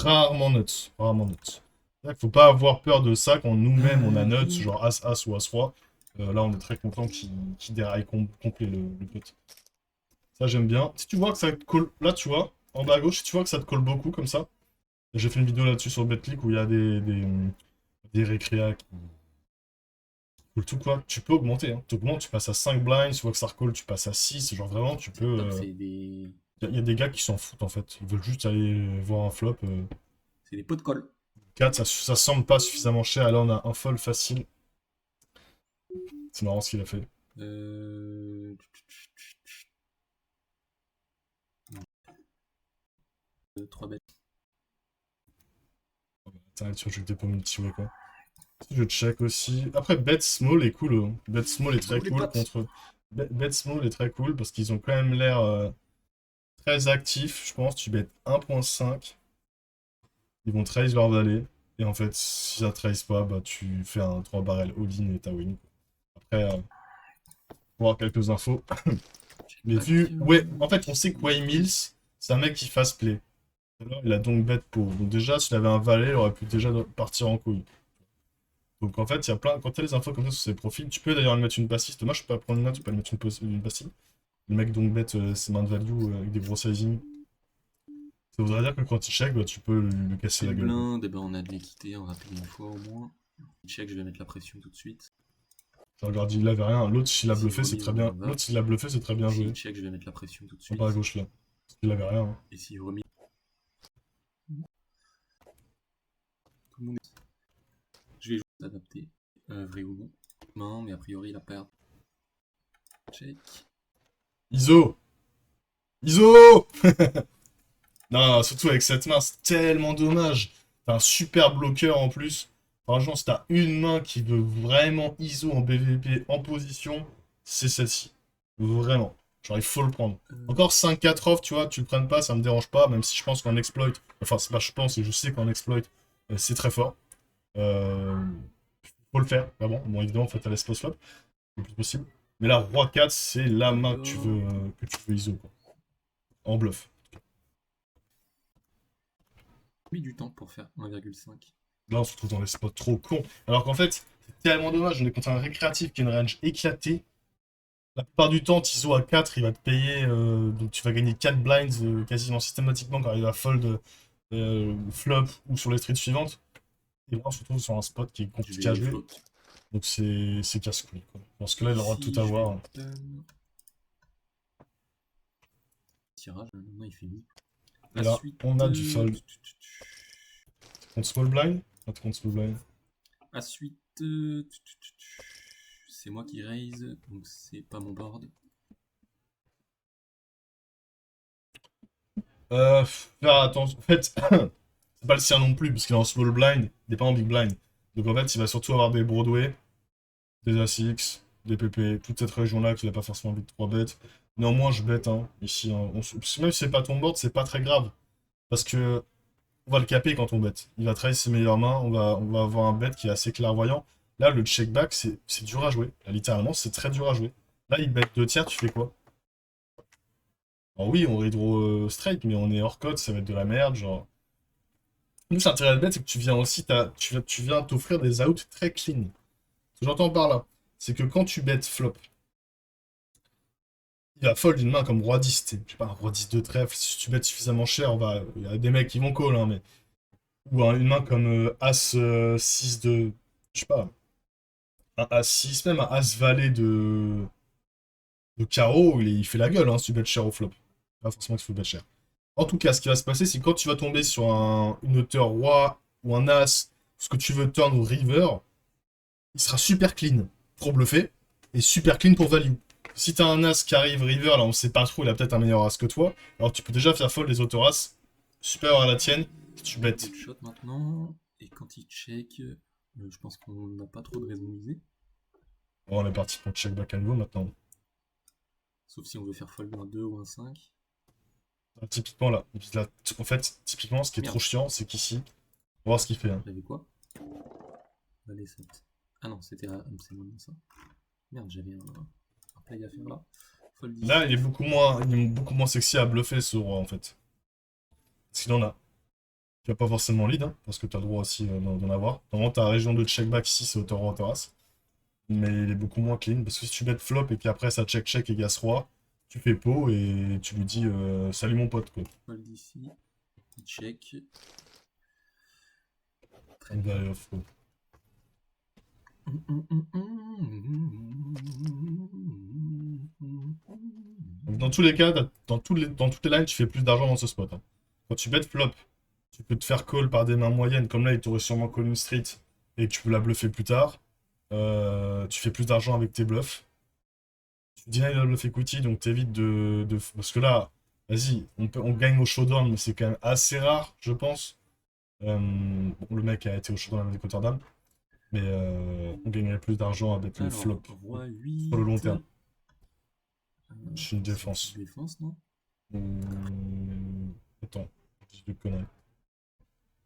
rarement nuts, rarement nuts. C'est-à-dire qu'il faut pas avoir peur de ça quand nous-mêmes on a nuts, Ring. genre as-as ou as-roi. Là on est très content qu'il déraille complet le pot. Ça j'aime bien. Si tu vois que ça te colle, là tu vois, en bas à gauche, si tu vois que ça te colle beaucoup comme ça, j'ai fait une vidéo là-dessus sur Betclic où il y a des récréas le tout quoi, tu peux augmenter, hein. Tu augmentes, tu passes à 5 blinds, tu vois que ça recolle, tu passes à 6 genre vraiment tu peux... Top, c'est des. y a des gars qui s'en foutent en fait, ils veulent juste aller voir un flop. C'est des pots de colle. 4, ça semble pas suffisamment cher, et là on a un fold facile. C'est marrant ce qu'il a fait. Euh... 3 bêtes. T'arrêtes sur le jeu de dépôt multi-way quoi. Je check aussi. Après bet small est cool, bet small est très Go les cool potes. contre... Bet small est très cool parce qu'ils ont quand même l'air très actifs, je pense. Tu bets 1.5. Ils vont trace leur valet. Et en fait, si ça trace pas, bah tu fais un 3 barrel all-in et t'as win. Après, pour avoir quelques infos. Check Mais back. vu. Ouais, en fait, on sait que Way Ici. Mills, c'est un mec qui fasse play. Alors, il a donc bet pour. Donc déjà, s'il avait un valet, il aurait pu déjà partir en couille. Donc en fait, il y a plein. Quand tu as les infos comme ça sur ses profils, tu peux d'ailleurs lui mettre une passive. Dommage, je peux pas prendre une note, tu peux lui mettre une passive. Le mec donc bet ses mains de value avec des gros sizing. Ça voudrait dire que quand il check, bah, tu peux lui casser C'est la le gueule, quoi. blind, et ben on a de l'équité, on va payer une fois au moins. Check, je vais mettre la pression tout de suite. Je regarde, il avait rien. L'autre, s'il a S'il bluffé, c'est remise, très on bien. va. L'autre, s'il a bluffé, c'est très bien S'il joué. check, je vais mettre la pression tout de En bas à suite. gauche là. Parce qu'il avait rien. Hein. Et s'il remise, tout le monde est. Je vais juste adapter. Vrai ou non. Main, mais a priori il a perd. Check. ISO! ISO! Non, surtout avec cette main, c'est tellement dommage. T'as un super bloqueur en plus. Franchement, si t'as une main qui veut vraiment ISO en BVP en position, c'est celle-ci. Vraiment. Genre, il faut le prendre. Encore 5-4 off, tu vois, tu le prennes pas, ça me dérange pas, même si je pense qu'en exploit, enfin, c'est pas je pense, et je sais qu'en exploit, c'est très fort. Euh, Faut le faire, vraiment. Bon, évidemment, faut être à l'espace flop, le plus possible. Mais là, Roi 4, c'est la main que tu veux ISO, quoi. En bluff. Mis du temps pour faire 1,5. Là, on se retrouve dans des spots trop cons. Alors qu'en fait, c'est tellement dommage. On est contre un récréatif qui a une range éclatée. La plupart du temps, Tizo à 4, il va te payer. Donc tu vas gagner 4 blinds quasiment systématiquement quand il va fold flop ou sur les streets suivantes. Et là, on se retrouve sur un spot qui est Je compliqué à vais jouer. float. Donc c'est casse-couille, quoi. Parce que là, il aura tout Ici, à je vais voir. open. Tirage, maintenant il fait mi. Et là, Ensuite, on a du fold. Contre small blind? Pas contre small blind. ensuite, c'est moi qui raise, donc c'est pas mon board. Faire attention. En fait, c'est pas le sien non plus, parce qu'il est en small blind, il est pas en big blind. Donc en fait, il va surtout avoir des Broadway, des ASX, des PP, toute cette région-là qu'il a pas forcément envie de 3 bêtes. Néanmoins, je bête, hein, ici. Hein. Même si c'est pas ton board, c'est pas très grave. Parce que on va le caper quand on bête. Il va travailler ses meilleures mains, on va avoir un bet qui est assez clairvoyant. Là, le check back, c'est dur à jouer. Là, littéralement, c'est très dur à jouer. Là, il bet 2 tiers, tu fais quoi? Alors oui, on redraw straight, mais on est hors code, ça va être de la merde, genre. Nous, c'est intérêt de bet, c'est que tu viens aussi, tu viens t'offrir des outs très clean. Ce que j'entends par là, c'est que quand tu bets flop, il va fold une main comme roi 10, je sais pas, un roi 10 de trèfle, si tu bets suffisamment cher, il y a des mecs qui vont call, hein, mais... Ou une main comme As 6 de... Je sais pas, un As 6, même un As valet de carreau, il fait la gueule, hein, si tu bets cher au flop. Pas forcément qu'il faut bet cher. En tout cas, ce qui va se passer, c'est quand tu vas tomber sur une hauteur roi ou un As, ce que tu veux turn ou river, il sera super clean pour bluffer et super clean pour value. Si t'as un As qui arrive river, là on sait pas trop, il a peut-être un meilleur As que toi, alors tu peux déjà faire fold les auto As supérieurs à la tienne si tu bets. Il shot maintenant, et quand il check, je pense qu'on n'a pas trop de raison de miser. Bon, on est parti pour check back à nouveau maintenant. Sauf si on veut faire fold un 2 ou un 5. Typiquement là, en fait, typiquement ce qui est Merde. trop chiant, c'est qu'ici, on va voir ce qu'il fait. Hein. J'avais quoi? Valet 7. Ah non, c'était c'est moins ça. Merde, j'avais un play à faire là. Fold 10. Là, il est beaucoup moins sexy à bluffer ce roi en fait. Parce qu'il en a. Tu vas pas forcément lead, hein, parce que tu as le droit aussi d'en avoir. Normalement, ta région de check back ici, c'est auteur roi, auteur as. Mais il est beaucoup moins clean, parce que si tu bets flop et qu'après ça check et gas roi, tu fais pot et tu lui dis salut mon pote quoi. Fold ici. Il check. Très On bien. va off, quoi. Donc, dans tous les cas, dans toutes les lines, tu fais plus d'argent dans ce spot. Hein. Quand tu bets flop, tu peux te faire call par des mains moyennes, comme là, il t'aurait sûrement call une street et que tu peux la bluffer plus tard. Tu fais plus d'argent avec tes bluffs. Tu deny la bluff equity, donc t'évites Parce que là, vas-y, on gagne au showdown, mais c'est quand même assez rare, je pense. Bon, le mec a été au showdown avec Rotterdam, mais on gagnerait plus d'argent avec le Alors, flop roi 8. sur le long terme. Euh, C'est une c'est défense. une défense, non? Attends, je dis de conneries.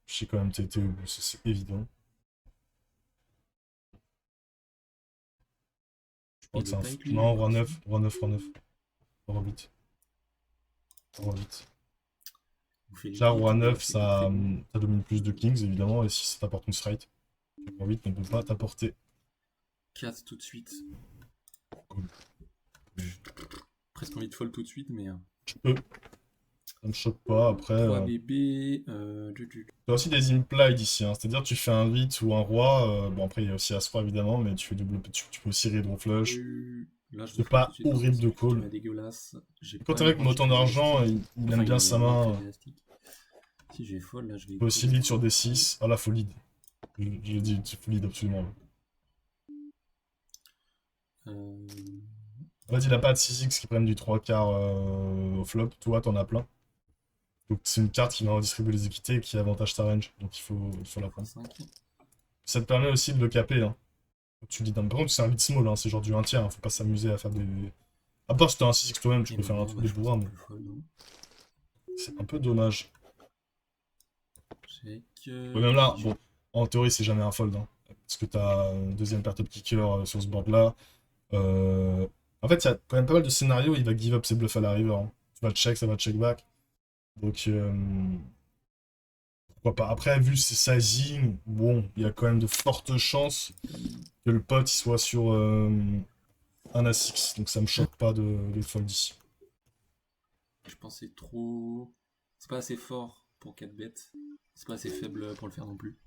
Je sais quand même TT, c'est évident. Je crois Il que est c'est un... pas inclus, Non, roi ici. 9, roi 9, roi 9. Roi 8. Roi 8. On fait Déjà, liquide, roi mais 9, c'est pas très ça, bon. ça domine plus de kings, évidemment, et si ça t'apporte une straight. Roi 8 ne peut pas t'apporter. 4 tout de suite. Cool. Presque envie de fold tout de suite, mais... Je peux. Ça me choque pas, après... 3 bébés... T'as aussi des implied ici, hein. C'est-à-dire tu fais un 8 ou un roi, bon après il y a aussi As-Roi évidemment, mais tu fais double, tu peux aussi redraw flush. Là, je vais C'est fold tout pas de suite, parce que horrible c'est de quelque chose qui call. m'a dégueulasse. J'ai Quand pas un une mec met range autant hyper d'argent, élastique. il Enfin, aime il a bien une sa range main. hyper élastique. Si je vais fold, là, je vais... Tu peux aussi lead sur des 6. Ah là, faut lead. Je dis, il faut lead absolument. Euh... En fait, il a pas de 6x qui prennent du 3 quarts au flop. Toi, t'en as plein. Donc c'est une carte qui va redistribuer les équités et qui avantage ta range. Donc il faut la prendre. 5. Ça te permet aussi de le caper. Hein. Tu lead. Par contre, c'est un lead small, hein. C'est genre du 1 tiers. Hein. Faut pas s'amuser à faire des... À part si t'as un 6x toi-même, tu peux faire un truc de bourrin, mais c'est un peu dommage. Check. Ouais, même là, bon, en théorie, c'est jamais un fold. Hein. Parce que t'as un deuxième pair top kicker sur ce board-là. En fait, il y a quand même pas mal de scénarios où il va give up ses bluffs à la river. Hein. Tu vas check, ça va check back. Donc, pourquoi pas. Après, vu ses sizing, bon, il y a quand même de fortes chances que le pote il soit sur un As-X. Donc ça me choque pas de fold ici. Je pense que c'est trop... C'est pas assez fort pour 4 bêtes. C'est pas assez faible pour le faire non plus.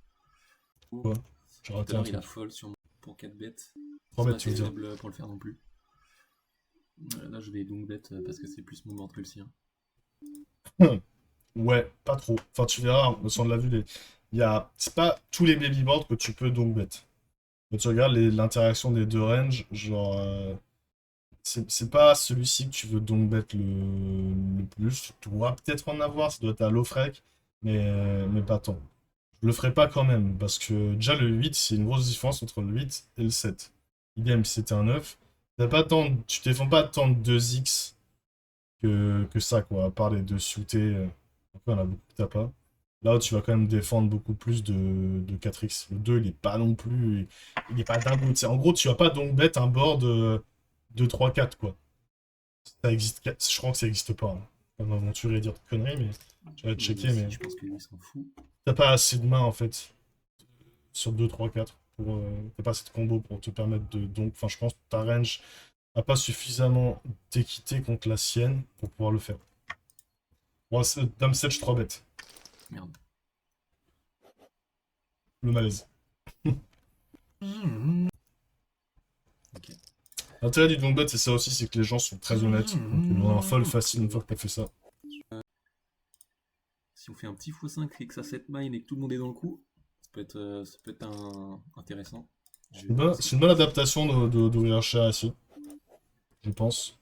Quoi? J'ai Tout raté à un l'heure, il a truc. fold sur pour 4 bêtes. 3 C'est pas bêtes, tu assez veux dire. faible pour le faire non plus. Là, je vais donc bet parce que c'est plus mon board que le sien. Ouais, pas trop. Enfin, tu verras, au sein de la vue, c'est pas tous les baby boards que tu peux donc bet. Mais tu regardes l'interaction des deux ranges, genre c'est pas celui-ci que tu veux donc bet le plus. Tu dois peut-être en avoir, ça doit être à low frec, mais pas tant. Je le ferai pas quand même, parce que déjà le 8, c'est une grosse différence entre le 8 et le 7. Idem, si c'était un 9. Tu défends pas tant de 2x que ça, quoi, à part les deux suités. Après, on a beaucoup de tapas. Là, tu vas quand même défendre beaucoup plus de 4x. Le 2, il est pas non plus. Il est pas dingue. En gros, tu vas pas donc bet un board de 3-4, quoi. Ça existe, je crois que ça existe pas, hein. Pas m'aventurer à dire de conneries, mais je vais checker, mais Je pense que lui s'en fout. t'as pas assez de mains en fait sur 2 3 4 pour. T'as pas assez de combos pour te permettre de. Donc, enfin, je pense que ta range a pas suffisamment d'équité contre la sienne pour pouvoir le faire. Bon, Dame 7, je 3 bêtes. Merde. Le malaise. Ok. L'intérêt du long bet, c'est ça aussi, c'est que les gens sont très honnêtes. Donc, ils ont un fold facile une fois que t'as fait ça. Si on fait un petit x5 et que ça set mine et que tout le monde est dans le coup, ça peut être intéressant. C'est une bonne adaptation d'ouvrir cher ici, je pense.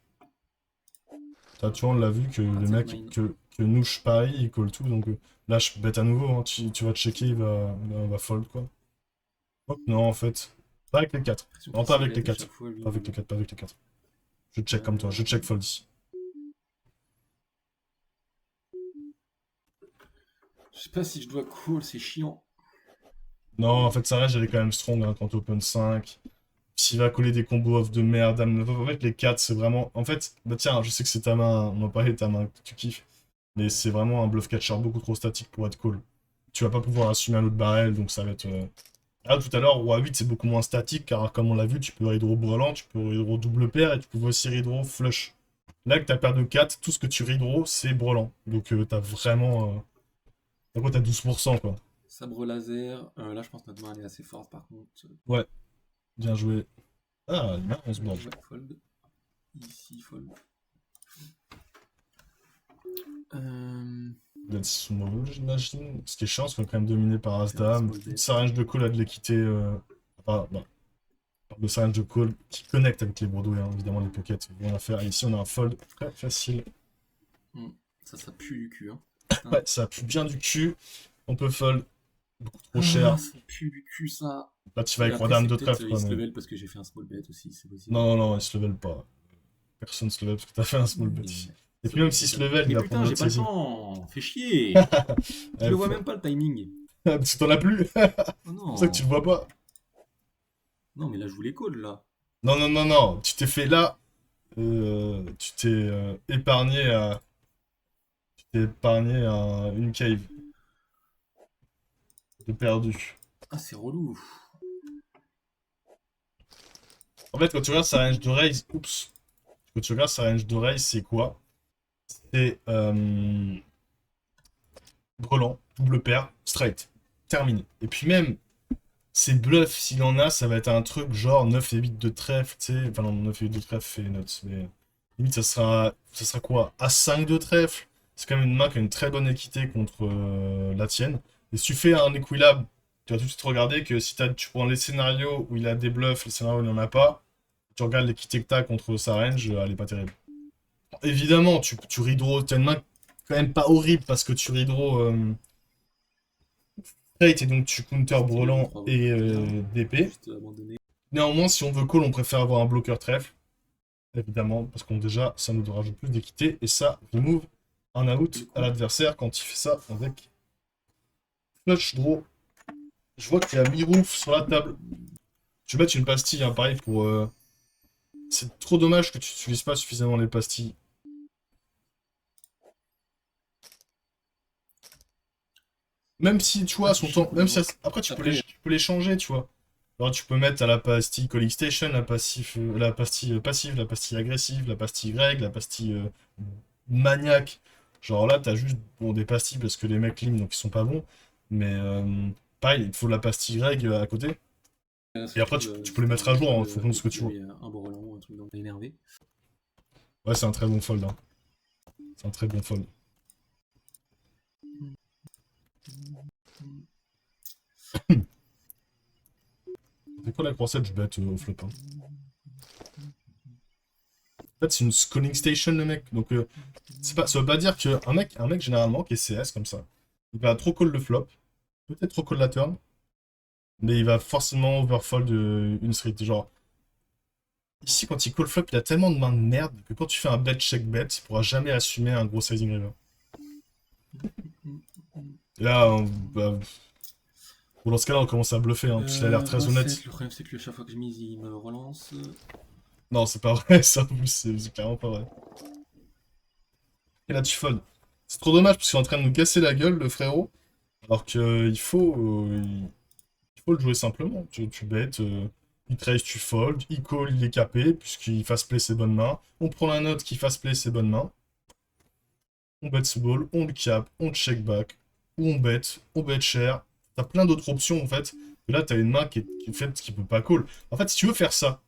Tu vois, on l'a vu que les Set mecs, mine. que Nouche pareil, ils call tout. Donc là, je bête à nouveau. Hein. Tu vas checker, il va fold quoi. Hop, non, en fait. Pas avec les 4. L'impression Non, qu'il pas s'y avec les bet à 4. chaque fois, lui. Pas avec les 4, pas avec les 4. Je check comme toi, je check fold ici. Je sais pas si je dois call, c'est chiant. Non, en fait, sa range, elle est quand même strong hein, quand open 5. S'il va coller des combos off de merde, dame 9 en fait, les 4, c'est vraiment. En fait, bah tiens, je sais que c'est ta main, on m'a parlé de ta main que tu kiffes. Mais c'est vraiment un bluff catcher beaucoup trop statique pour être call. Tu vas pas pouvoir assumer un autre barrel, donc ça va être. Ah, tout à l'heure, roi 8, c'est beaucoup moins statique, car comme on l'a vu, tu peux hydro brelant, tu peux hydro double paire, et tu peux aussi hydro flush. Là, avec ta paire de 4, tout ce que tu hydro, c'est brelant. Donc t'as vraiment. En gros, t'as 12%, quoi. Sabre laser. Là, je pense que notre main elle est assez forte par contre. Ouais, bien joué. Ah, il a 11 board. Ouais, fold. Ici, fold. Euh... Let's small, j'imagine. Ce qui est chiant, c'est qu'on est quand même dominé par Faire un As-Dame. small Toute bet. sa range de call a de l'équité. Bah, de sa range de call qui connecte avec les Broadway, hein, évidemment, les pockets. Vont la faire. Et ici, on a un fold très facile. Ça pue du cul. Hein. Ouais, ça pue bien du cul. On peut fold. Beaucoup trop Ah, cher. ça pue du cul ça. Là, tu vas avec Après, Roi-Dame c'est de peut-être trèfle, il quoi. se Mais... level parce que j'ai fait un small bet aussi, c'est possible. Non, non, non, il se level pas. Personne se level parce que t'as fait un small bet Mais, ici. Et puis même s'il se level, il Mais va prendre putain, j'ai notre pas le saisie. temps. Fais chier. Je le vois même pas le timing. Parce que t'en as plus. Oh C'est pour ça que tu non. le vois pas. Non, mais là, je voulais call là. Non, non, non, non. Tu t'es fait là. Tu t'es épargné à. Tu t'es épargné à une cave. T'es perdu. Ah, c'est relou. En fait, quand tu regardes sa range de raise. Oups. Quand tu regardes sa range de raise, c'est quoi? C'est. Brelan, double paire, straight. Terminé. Et puis même. Ces bluffs, s'il en a, ça va être un truc genre 9 et 8 de trèfle, tu sais. Enfin non, 9 et 8 de trèfle fait notes, mais limite ça sera quoi? As-5 de trèfle? C'est quand même une main qui a une très bonne équité contre la tienne. Et si tu fais un équilibre, tu vas tout de suite regarder que si tu prends les scénarios où il a des bluffs, les scénarios où il n'en a pas, tu regardes l'équité que tu as contre sa range, elle est pas terrible. Évidemment, tu redraw, tu as une main quand même pas horrible parce que tu redraw straight et donc tu counter Stylé, le brelan 3 votes et counter. d'épée. Juste abandonné. Néanmoins, si on veut call, on préfère avoir un bloqueur trèfle. Évidemment, parce qu'on déjà, ça nous rajoute plus d'équité. Et ça remove un out à l'adversaire quand il fait ça avec flush draw. Je vois qu'il y a mi-roof sur la table. Je vais mettre une pastille, hein, pareil, pour... C'est trop dommage que tu n'utilises pas suffisamment les pastilles. Même si, tu vois, son temps... Même si, après, tu peux les changer, tu vois. Alors, tu peux mettre à la pastille Calling Station, la pastille passive, la pastille agressive, la pastille règle, la pastille maniaque. Genre là, t'as juste bon, des pastilles parce que les mecs lim donc ils sont pas bons. Mais pareil, il te faut la pastille règle à côté. Et après, tu peux les mettre à jour en fonction de ce que tu vois. Un brelan, un truc dans énervé. Ouais, c'est un très bon fold. Hein. C'est un très bon fold. C'est quoi la croisette? Je bête au flop. Hein. fait, c'est une calling station, le mec. Donc, ça veut pas dire qu'un mec, généralement, qui est CS comme ça, il va trop call le flop, peut-être trop call la turn, mais il va forcément overfold une street. Genre, ici, quand il call flop, il a tellement de mains de merde que quand tu fais un bet check bet, il pourra jamais assumer un gros sizing river. Et là, bah, bon, dans ce cas-là, on commence à bluffer, hein, parce qu'il a l'air très honnête. Le problème, c'est que chaque fois que je mise, il me relance. Non, c'est pas vrai, ça, en plus, c'est clairement pas vrai. Et là, tu fold. C'est trop dommage, parce qu'il est en train de nous casser la gueule, le frérot. Alors qu'il faut le jouer simplement. Tu bêtes, il trace, tu fold, il call, il est capé, puisqu'il fasse play ses bonnes mains. On prend la note qui fasse play ses bonnes mains. On bet ce ball, on le cap, on check back, ou on bet cher. T'as plein d'autres options en fait. Et là, t'as une main qui est faite qui peut pas call. En fait, si tu veux faire ça,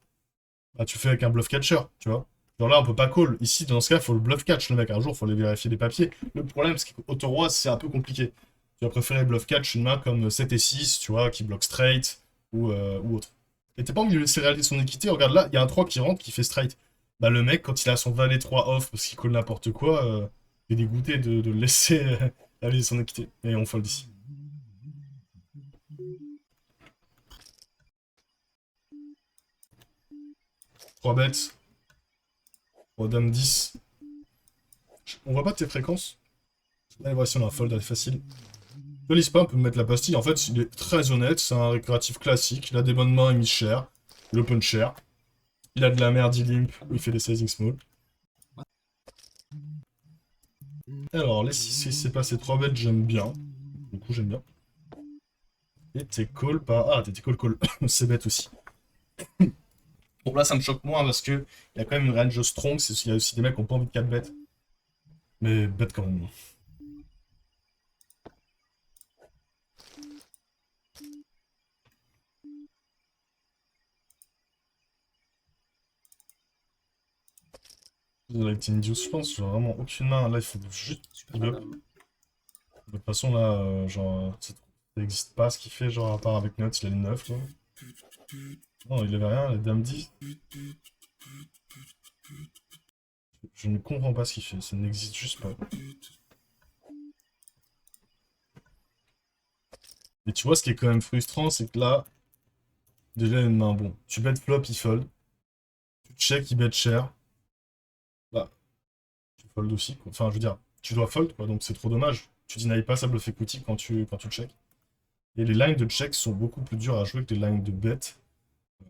bah, tu fais avec un bluff catcher, tu vois. Genre là, on peut pas call. Ici, dans ce cas, il faut le bluff catch, le mec. Un jour, il faut aller vérifier les papiers. Le problème, c'est qu'au c'est un peu compliqué. Tu vas préférer bluff catch une main comme 7 et 6, tu vois, qui bloque straight ou autre. Et t'as pas envie de lui laisser réaliser son équité. Regarde là, il y a un 3 qui rentre, qui fait straight. Bah, le mec, quand il a son valet 3 off parce qu'il call n'importe quoi, il est dégoûté de le laisser réaliser son équité. Et on fold ici. Trois bêtes. 3 dame 10. On voit pas tes fréquences. Allez, voici, on a un fold, elle est facile. Le lise pas, on peut mettre la pastille. En fait, il est très honnête, c'est un récréatif classique. Il a des bonnes mains, il mise cher. Il open cher. Il a de la merde, il limp, il fait des sizing small. Alors, les 6 c'est passé 3 bêtes, j'aime bien. Du coup, j'aime bien. Et t'es call pas. Ah, t'es call. C'est bête aussi. Bon, là, ça me choque moins parce que il y a quand même une range strong. Il y a aussi des mecs qui ont pas envie de 4 bêtes. Mais bête quand même. Vous avez été induce, je pense. J'ai vraiment aucune main. Là, il faut juste Super give up. madame. De toute façon, là, genre, ça n'existe pas ce qu'il fait, genre, à part avec Nuts, il a les 9, quoi. Non, il avait rien, la dame 10. Je ne comprends pas ce qu'il fait, ça n'existe juste pas. Et tu vois, ce qui est quand même frustrant, c'est que là, déjà, il y a une main, bon, tu bet flop, il fold. Tu check, il bet cher. Bah, tu fold aussi, quoi. Enfin, je veux dire, tu dois fold, quoi, donc c'est trop dommage. Tu denies pas sa bluff equity quand tu check. Et les lines de check sont beaucoup plus dures à jouer que les lines de bet.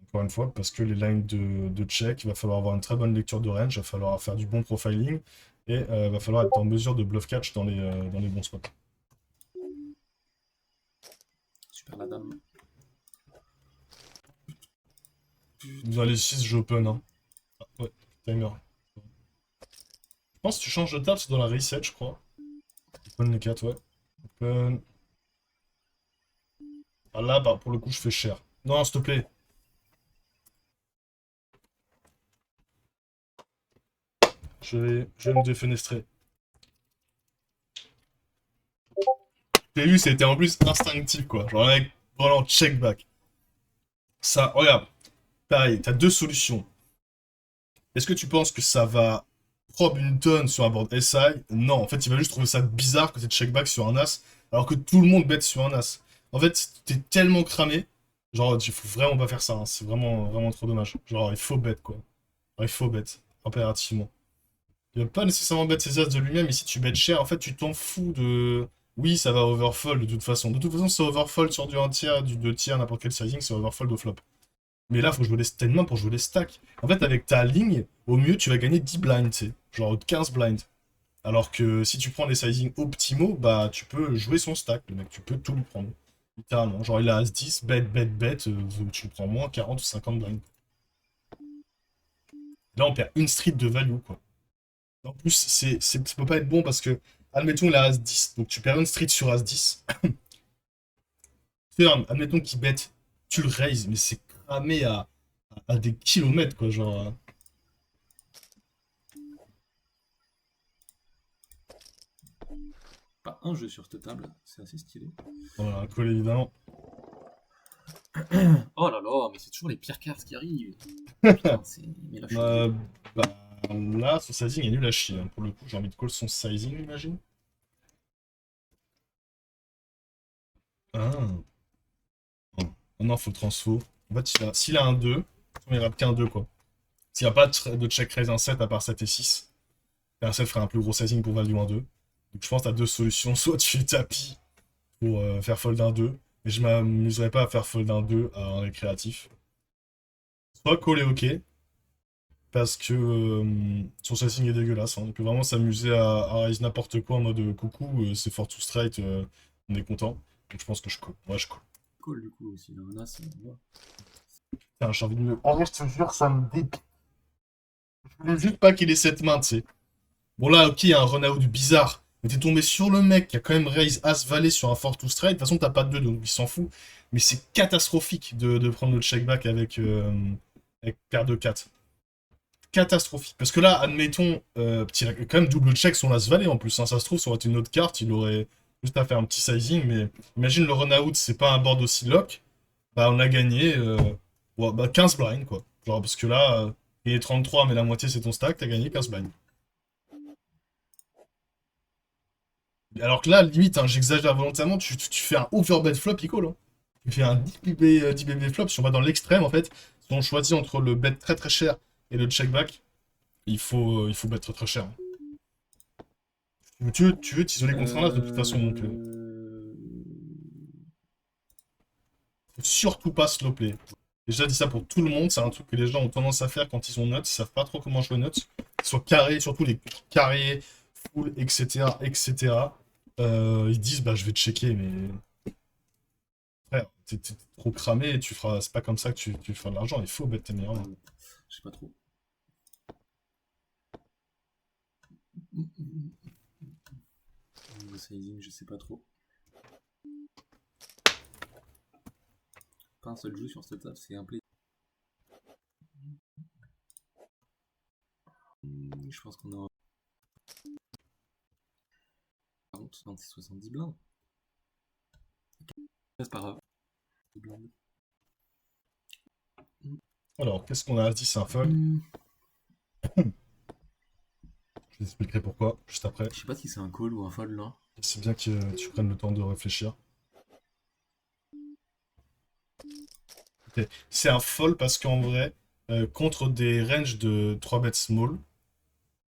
Encore une fois, parce que les lines de check, il va falloir avoir une très bonne lecture de range, il va falloir faire du bon profiling, et il va falloir être en mesure de bluff catch dans les bons spots. Super la dame. Dans les 6, je open. Hein. Ah, ouais, timer. Je pense que tu changes de table, c'est dans la reset, je crois. Open les 4, ouais. Open. Ah là, bah, pour le coup, je fais cher. Non, s'il te plaît. Je vais me défenestrer. T'as vu, c'était en plus instinctif, quoi. Genre, avec, vraiment, check back. Ça, regarde. Pareil, t'as deux solutions. Est-ce que tu penses que ça va probe une tonne sur un board SI? Non, en fait, il va juste trouver ça bizarre que tu check back sur un as, alors que tout le monde bet sur un as. En fait, t'es tellement cramé, genre, il faut vraiment pas faire ça, hein. C'est vraiment, vraiment trop dommage. Genre, il faut bet, quoi. Genre, il faut bet, impérativement. Il va pas nécessairement bet ses as de lui-même, mais si tu bet cher, en fait, tu t'en fous de... Oui, ça va overfold de toute façon. De toute façon, c'est overfold sur du 1 tiers, du 2 tiers, n'importe quel sizing, c'est overfold au flop. Mais là, faut jouer t'as une main pour jouer les stacks. En fait, avec ta ligne, au mieux, tu vas gagner 10 blinds, tu sais. Genre 15 blinds. Alors que si tu prends des sizing optimaux, bah tu peux jouer son stack, le mec. Tu peux tout lui prendre. Littéralement. Genre il a As-10, bet, tu le prends moins 40 ou 50 blinds. Là, on perd une street de value, quoi. En plus, ça peut pas être bon parce que, admettons, il a As-10. Donc tu perds une street sur As-10. Admettons qu'il bet, tu le raises, mais c'est cramé à des kilomètres, quoi. Genre. Pas un jeu sur cette table, c'est assez stylé. Voilà, un call évidemment. Oh là là, mais c'est toujours les pires cartes qui arrivent. Putain, c'est. Mais là, je suis Euh, désolé. bah, Alors là, son sizing est nul à chier, hein. Pour le coup, j'ai envie de call son sizing, j'imagine. Ah. Oh. Oh non, faut le transfo. En fait, s'il a un 2, il rate qu'un 2 quoi. S'il n'y a pas de check raise un 7 à part 7 et 6, et un 7 ferait un plus gros sizing pour value un 2. Donc je pense que tu as deux solutions. Soit tu fais tapis pour faire fold un 2, mais je m'amuserais pas à faire fold un 2 à un récréatif. Soit call est ok, parce que son sizing est dégueulasse, hein. On peut vraiment s'amuser à raise n'importe quoi en mode coucou, c'est fort to straight, on est content. Donc je pense que je call. Ouais, je call. Cool, du coup, aussi, un as, on voit. Putain, j'ai envie de me. En vrai, je te jure, ça me dépite. Je voulais juste pas qu'il ait cette main, tu sais. Bon, là, ok, il y a un run-out bizarre. Mais t'es tombé sur le mec qui a quand même raise As-Valet sur un fort to straight. De toute façon, t'as pas de 2, donc il s'en fout. Mais c'est catastrophique de prendre le check-back avec paire de 4. Catastrophique. Parce que là, admettons, il a quand même double check son As-Valet en plus, hein. Ça se trouve, ça aurait été une autre carte, il aurait juste à faire un petit sizing. Mais imagine le run-out, c'est pas un board aussi lock. Bah, on a gagné ouais, bah, 15 blinds, quoi. Genre, parce que là, il est 33, mais la moitié c'est ton stack, t'as gagné 15 blinds. Alors que là, limite, hein, j'exagère volontairement, tu fais un overbet flop, il call, hein. Tu fais un 10 BB, 10 BB flop, si on va dans l'extrême, en fait, si on choisit entre le bet très très cher et le check back, il faut bet très très cher, hein. Tu veux t'isoler contre un as de toute façon, donc faut surtout pas slow play. J'ai déjà dit ça pour tout le monde, c'est un truc que les gens ont tendance à faire quand ils ont nuts, ils savent pas trop comment jouer nuts. Qu'ils soient carrés, surtout les carrés, full, etc., etc. Ils disent, bah je vais checker, mais frère, t'es trop cramé, et tu feras, c'est pas comme ça que tu feras de l'argent, il faut bet tes meilleurs mains. Je sais pas trop. Niveau sizing, je sais pas trop. Pas un seul jeu sur cette table, c'est un play. Je pense qu'on a 40, 26, 70 blindes. C'est pas grave. Alors, qu'est-ce qu'on a dit, c'est un fold. Je t'expliquerai pourquoi, juste après. Je sais pas si c'est un call ou un fold là. C'est bien que tu prennes le temps de réfléchir. Ok. C'est un fold parce qu'en vrai, contre des ranges de 3 bets small,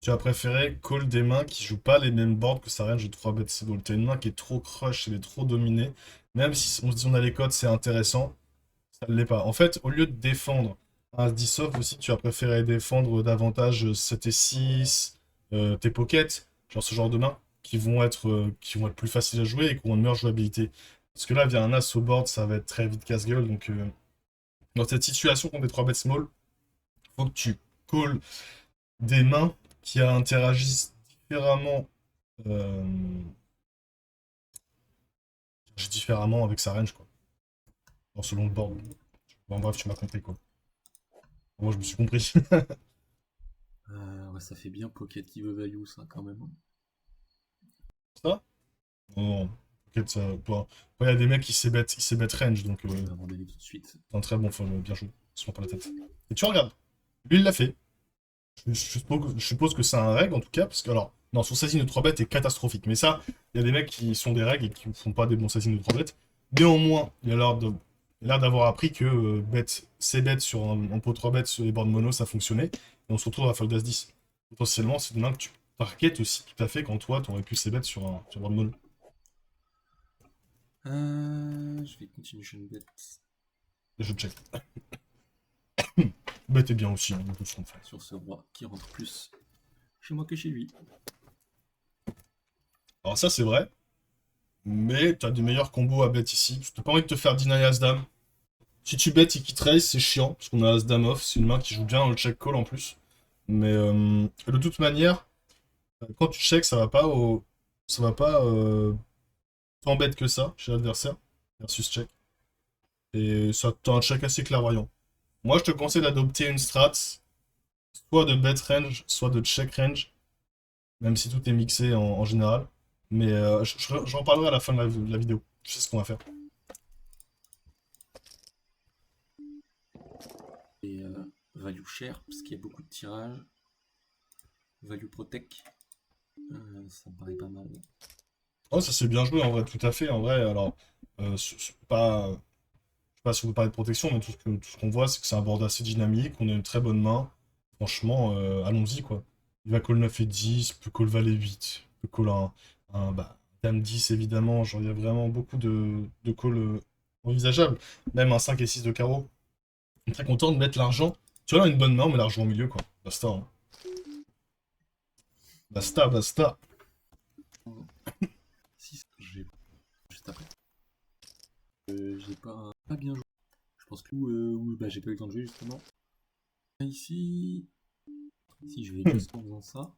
tu as préféré call des mains qui jouent pas les mêmes boards que sa range de 3 bets small. T'as une main qui est trop crush, elle est trop dominée. Même si on se dit on a les codes, c'est intéressant, ça ne l'est pas. En fait, au lieu de défendre un 10 off aussi, tu as préféré défendre davantage 7 et 6, tes pockets, genre ce genre de mains, qui vont être plus faciles à jouer et qui ont une meilleure jouabilité. Parce que là, via un as au board, ça va être très vite casse-gueule. Donc, dans cette situation contre des 3 bets small, faut que tu calls des mains qui interagissent différemment, euh, différemment avec sa range, quoi. Genre selon le board. Bon, bref, tu m'as compris, quoi. Moi, je me suis compris. Ouais, ça fait bien pocket qui veut value, ça quand même. Ça? Non, t'inquiète, ça. Il y a des mecs qui s'ébet range, donc Je vais abandonner tout de suite. c'est un très bon fall, bien joué. Ils se font pas la tête. Et tu regardes. Lui, il l'a fait. Je suppose que c'est un règle, en tout cas, parce que, alors, non, son sizing de 3 bêtes est catastrophique. Mais ça, il y a des mecs qui sont des règles et qui ne font pas des bons sizing de 3 bêtes. Néanmoins, il a l'air d'avoir appris que C-bet sur un pot 3 bêtes sur les boards mono, ça fonctionnait. Et on se retrouve à fold As-10. Potentiellement, c'est des mains que tu target aussi tout à fait quand toi, tu aurais pu C-bet sur un board mono. Je vais continuation bet. Et je check. Bet est bien aussi, hein, de tout ce qu'on fait. Sur ce roi qui rentre plus chez moi que chez lui. Alors ça, c'est vrai. Mais t'as des meilleurs combos à bet ici. T'as pas envie de te faire deny As-Dame. Si tu bets et qu'il te raise, c'est chiant, parce qu'on a As-Dame off, c'est une main qui joue bien dans le check call en plus. Mais de toute manière, quand tu check, ça va pas tant bête que ça chez l'adversaire, versus check. Et ça t'as un check assez clairvoyant. Moi, je te conseille d'adopter une strat, soit de bet range, soit de check range, même si tout est mixé en général. Mais j'en parlerai à la fin de la vidéo. Je sais ce qu'on va faire. Et value cher, parce qu'il y a beaucoup de tirages. value protect. Ça me paraît pas mal. Oh, ça c'est bien joué en vrai, tout à fait. En vrai, alors, pas, je sais pas si on peut parler de protection, mais tout ce qu'on voit, c'est que c'est un board assez dynamique, on a une très bonne main. Franchement, allons-y quoi. Il va call 9 et 10, peut call valet 8, peut call bah, dame 10 évidemment. Genre, il y a vraiment beaucoup de calls envisageables. Même un 5 et 6 de carreau. On est très content de mettre l'argent. Tu vois, là, une bonne main, on met l'argent au milieu quoi. Basta, hein. Basta, basta. 6, j'ai juste après. J'ai pas bien joué. Je pense que bah, j'ai pas eu le temps de jouer justement. Ici, si je vais just en faisant ça.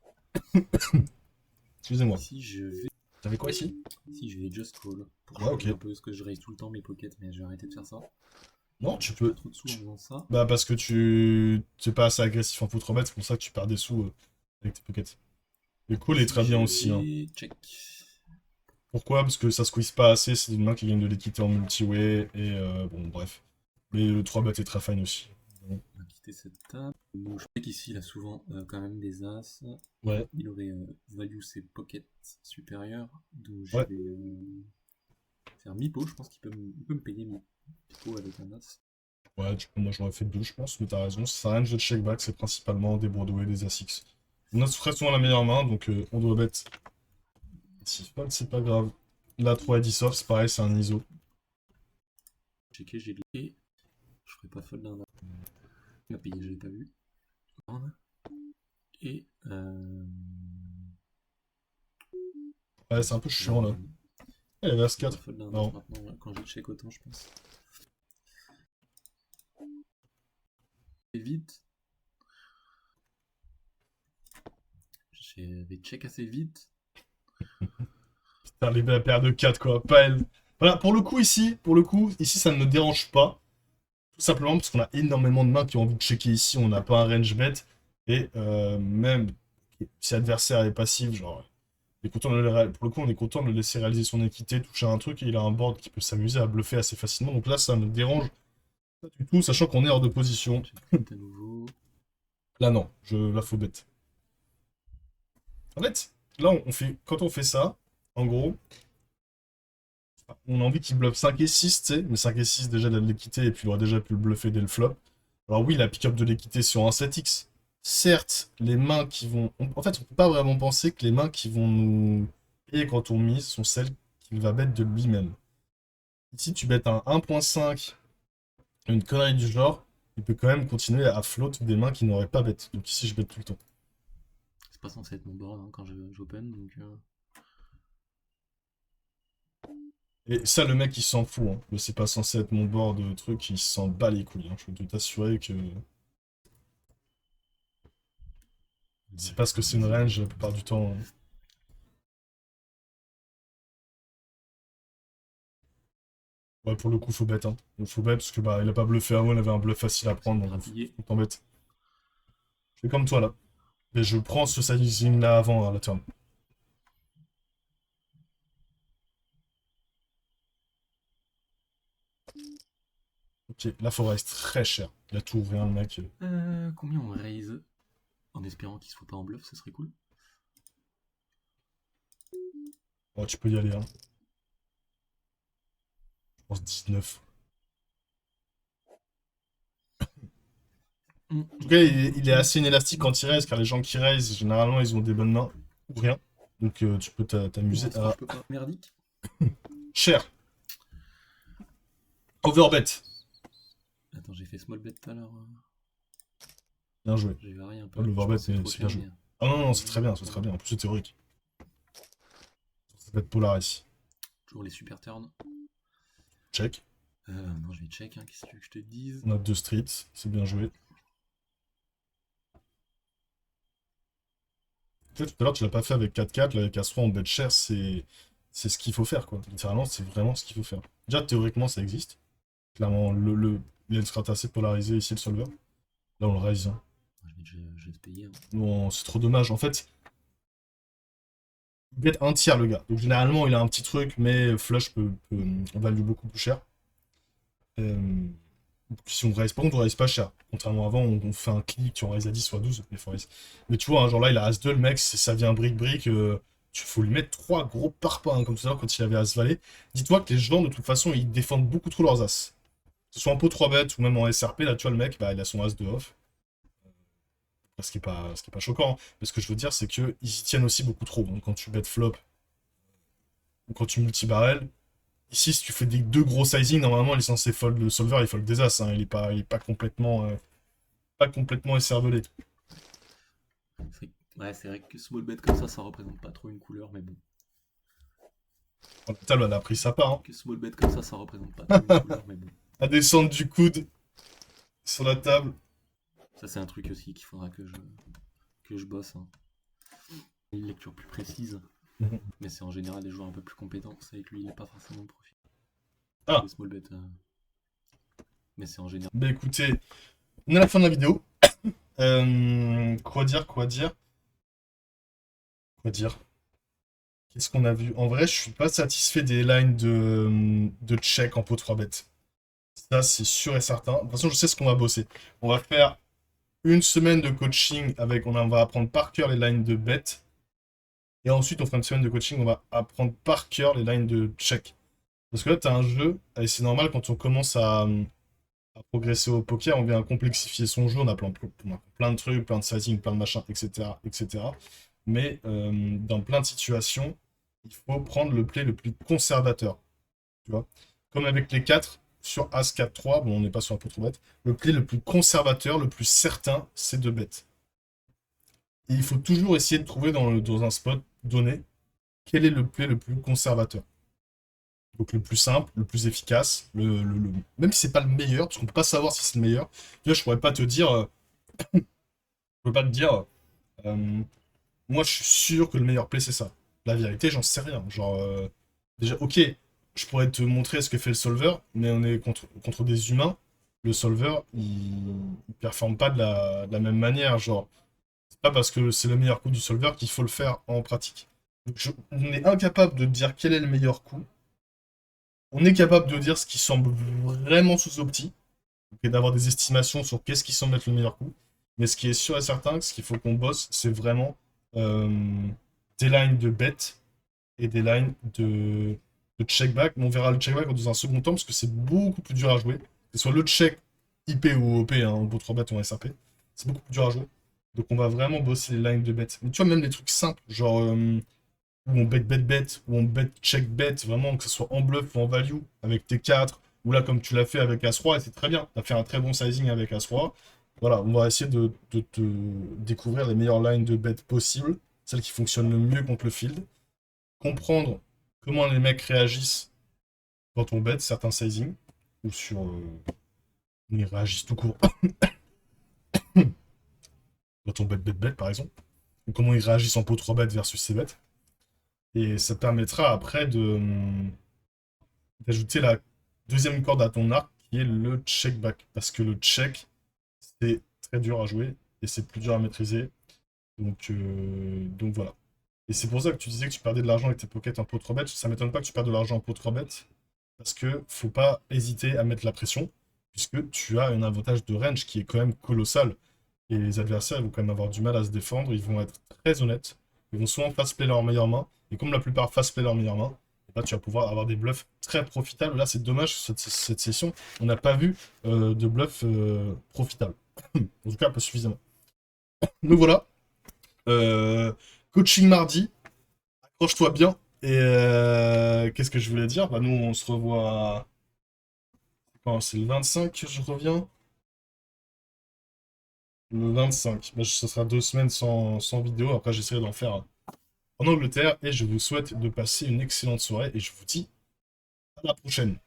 Excusez-moi. Ici, je vais. T'avais quoi ici? Si je vais just call. Pour Ouais, changer ok. un peu, parce que je raise tout le temps mes pockets, mais je vais arrêter de faire ça. Non, tu Pas peux. trop de sous en faisant ça. Bah, parce que tu n'es pas assez agressif en foutre-bête, c'est pour ça que tu perds des sous avec tes pockets. Le call est Ici, très bien je aussi, hein. vais check. Pourquoi? Parce que ça squeeze pas assez, c'est une main qui gagne de l'équité en multi-way, et bon, bref. Mais le 3-bet est très fine aussi. On va quitter cette table. Donc, je sais qu'ici, il a souvent quand même des as. Ouais, Il aurait value ses pockets supérieurs. Donc, je ouais. vais faire mi-pot. Je pense il peut me payer mi-pot avec un as. Ouais, du coup, moi j'aurais fait 2, je pense, mais t'as raison. Ça range de check back, c'est principalement des Broadway, des As-X. On a très souvent la meilleure main, donc on doit bet. Si fold, c'est pas grave. Là, 3 et 10 off, c'est pareil, c'est un ISO. Checker, j'ai et je ferai pas fold d'un as. Il m'a payé, je l'ai pas vu. Et Ouais, c'est un peu chiant là. Eh, il reste je vais pas 4. fold d'un as Non. maintenant. Ouais, quand je check autant, je pense. Et vite. Je vais check assez vite. Putain, la paire de 4 quoi, pas elle. Voilà, pour le coup, ici ça ne me dérange pas. Tout simplement parce qu'on a énormément de mains qui ont envie de checker ici, on n'a pas un range bet. Et même si l'adversaire est passif, genre, on est content pour le coup, on est content de le laisser réaliser son équité, toucher un truc, et il a un board qui peut s'amuser à bluffer assez facilement. Donc là, ça me dérange pas du tout, sachant qu'on est hors de position. Check à nouveau. Là, non, la faux bête. En fait, là, quand on fait ça, en gros, on a envie qu'il bluffe 5 et 6, tu sais, mais 5 et 6, déjà, il a de l'équité, et puis il aurait déjà pu le bluffer dès le flop. Alors oui, la pick-up de l'équité sur un 7x. Certes, les mains qui vont... En fait, on peut pas vraiment penser que les mains qui vont nous payer quand on mise sont celles qu'il va bête de lui-même. Ici, tu bêtes un 1.5, une connerie du genre, il peut quand même continuer à float des mains qui n'auraient pas bête. Donc ici, je bête tout le temps. C'est pas censé être mon board hein, quand j'open, donc... Et ça, le mec, il s'en fout. Hein. Mais c'est pas censé être mon board de truc, il s'en bat les couilles. Hein. Je peux t'assurer que... C'est parce que c'est une range la plupart du temps. Hein. Ouais, pour le coup, faut bet. Hein. Faut bet parce que bah, il a pas bluffé avant, il avait un bluff facile à prendre. Donc faut t'embêter. Je fais comme toi là. Et je prends ce sizing là avant la turn. Ok, là faut reste très cher. Il a tout ouvert le mec. Combien on raise en espérant qu'il soit pas en bluff, ça serait cool. Oh, tu peux y aller. Hein. Je pense 19. En tout cas, il est assez inélastique quand il raise, car les gens qui raise, généralement, ils ont des bonnes mains ou rien. Donc tu peux t'amuser à... Je peux pas. Merdique. Cher. Overbet. Attends, j'ai fait small bet tout à l'heure. Bien joué. J'ai varié un Oh, peu. l'overbet, c'est bien joué. Ah non, non, c'est très bien, c'est très bien. En plus, c'est théorique. Ça va être Polaris. Toujours les super turns. Check. Non, je vais check, hein. Qu'est-ce que tu veux que je te dise? On a 2 streets, c'est bien joué. Tu sais, tout à l'heure, tu l'as pas fait avec 4-4, là, avec As-3 en bet cher, c'est ce qu'il faut faire, quoi. Littéralement, c'est vraiment ce qu'il faut faire. Déjà, théoriquement, ça existe. Clairement, il y a une strat assez polarisée ici, le solver. Là, on le raise. Hein. Je vais te payer. Hein. Non, c'est trop dommage. En fait, il bet un tiers, le gars. Donc, généralement, il a un petit truc, mais flush on value beaucoup plus cher. Si on raise, par contre, on raise pas cher. Contrairement à avant, on fait un clic, on raise à 10 soit 12. Mais tu vois, hein, genre là, il a As-2, le mec, ça vient brique-brique. Tu faut lui mettre 3 gros parpaings, hein, comme tout à l'heure quand il avait As-Valet. Dis-toi que les gens, de toute façon, ils défendent beaucoup trop leurs As. Que ce soit en pot 3 bêtes ou même en SRP, là, tu vois, le mec, bah, il a son As de off. Ce qui est pas choquant, hein. Mais ce que je veux dire, c'est qu'ils y tiennent aussi beaucoup trop. Donc quand tu bet flop ou quand tu multi-barrel, ici, si tu fais des deux gros sizing, normalement, il est censé fold le solver, il fold des As. Hein. Il est pas complètement écervelé. Ouais, c'est vrai que small bet comme ça représente pas trop une couleur, mais bon. La table, elle a pris sa part. Hein. Que small bet comme ça représente pas trop une couleur, mais bon. À descendre du coude sur la table. Ça, c'est un truc aussi qu'il faudra que je bosse. Hein. Une lecture plus précise. Mais c'est en général des joueurs un peu plus compétents. C'est avec lui, il n'est pas forcément de profil. Ah. Les small bet. Mais c'est en général. Bah écoutez, on est à la fin de la vidéo. Quoi dire Qu'est-ce qu'on a vu? En vrai, je suis pas satisfait des lines de check en pot 3 bêtes. Ça, c'est sûr et certain. De toute façon, je sais ce qu'on va bosser. On va faire une semaine de coaching avec... On va apprendre par cœur les lines de bet. Et ensuite, on fera une semaine de coaching, on va apprendre par cœur les lines de check. Parce que là, tu as un jeu, et c'est normal quand on commence à progresser au poker, on vient complexifier son jeu, on a plein de trucs, plein de sizing, plein de machins, etc. etc. Mais dans plein de situations, il faut prendre le play le plus conservateur. Tu vois, comme avec les 4 sur As 4-3, bon, on n'est pas sur un peu trop bête, le play le plus conservateur, le plus certain, c'est de bet. Et il faut toujours essayer de trouver dans un spot donné quel est le play le plus conservateur. Donc le plus simple, le plus efficace, même si c'est pas le meilleur, parce qu'on peut pas savoir si c'est le meilleur. Tu vois, je pourrais pas te dire, je peux pas te dire, moi je suis sûr que le meilleur play c'est ça. La vérité, j'en sais rien. Genre, déjà, ok, je pourrais te montrer ce que fait le solver, mais on est contre des humains. Le solver, il performe pas de la même manière. Genre, c'est pas parce que c'est le meilleur coup du solver qu'il faut le faire en pratique. Donc, on est incapable de dire quel est le meilleur coup. On est capable de dire ce qui semble vraiment sous-opti, et d'avoir des estimations sur qu'est-ce qui semble être le meilleur coup. Mais ce qui est sûr et certain, ce qu'il faut qu'on bosse, c'est vraiment euh, des lines de bet et des lines de check-back. Mais on verra le check-back dans un second temps, parce que c'est beaucoup plus dur à jouer. Que ce soit le check IP ou OP, hein, en beau 3 bet ou en SAP, c'est beaucoup plus dur à jouer. Donc on va vraiment bosser les lines de bet. Mais tu vois, même les trucs simples, genre où on bet, où on bet, check bet, vraiment que ce soit en bluff ou en value, avec tes 4, ou là comme tu l'as fait avec As-Roi, et c'est très bien, tu as fait un très bon sizing avec As-Roi. Voilà, on va essayer de te découvrir les meilleures lines de bet possibles, celles qui fonctionnent le mieux contre le field, comprendre comment les mecs réagissent quand on bet certains sizing, ou sur... ils réagissent tout court. Quand on bet par exemple, ou comment ils réagissent en pot 3 bet versus c bet. Et ça te permettra après d'ajouter la deuxième corde à ton arc, qui est le check back. Parce que le check, c'est très dur à jouer et c'est plus dur à maîtriser. Donc voilà. Et c'est pour ça que tu disais que tu perdais de l'argent avec tes pockets en pot 3 bet. Ça m'étonne pas que tu perdes de l'argent en pot 3 bet. Parce que faut pas hésiter à mettre la pression, puisque tu as un avantage de range qui est quand même colossal. Et les adversaires vont quand même avoir du mal à se défendre. Ils vont être très honnêtes. Ils vont souvent fast play leur meilleure main. Et comme la plupart fast play leur meilleure main, là, tu vas pouvoir avoir des bluffs très profitables. Là, c'est dommage, cette session, on n'a pas vu de bluffs profitables. En tout cas, pas suffisamment. Donc voilà. Coaching mardi. Accroche-toi bien. Et qu'est-ce que je voulais dire? Bah, nous, on se revoit... C'est le 25 que je reviens? Le 25. Bah, ce sera 2 semaines sans vidéo. Après, j'essaierai d'en faire en Angleterre. Et je vous souhaite de passer une excellente soirée. Et je vous dis à la prochaine.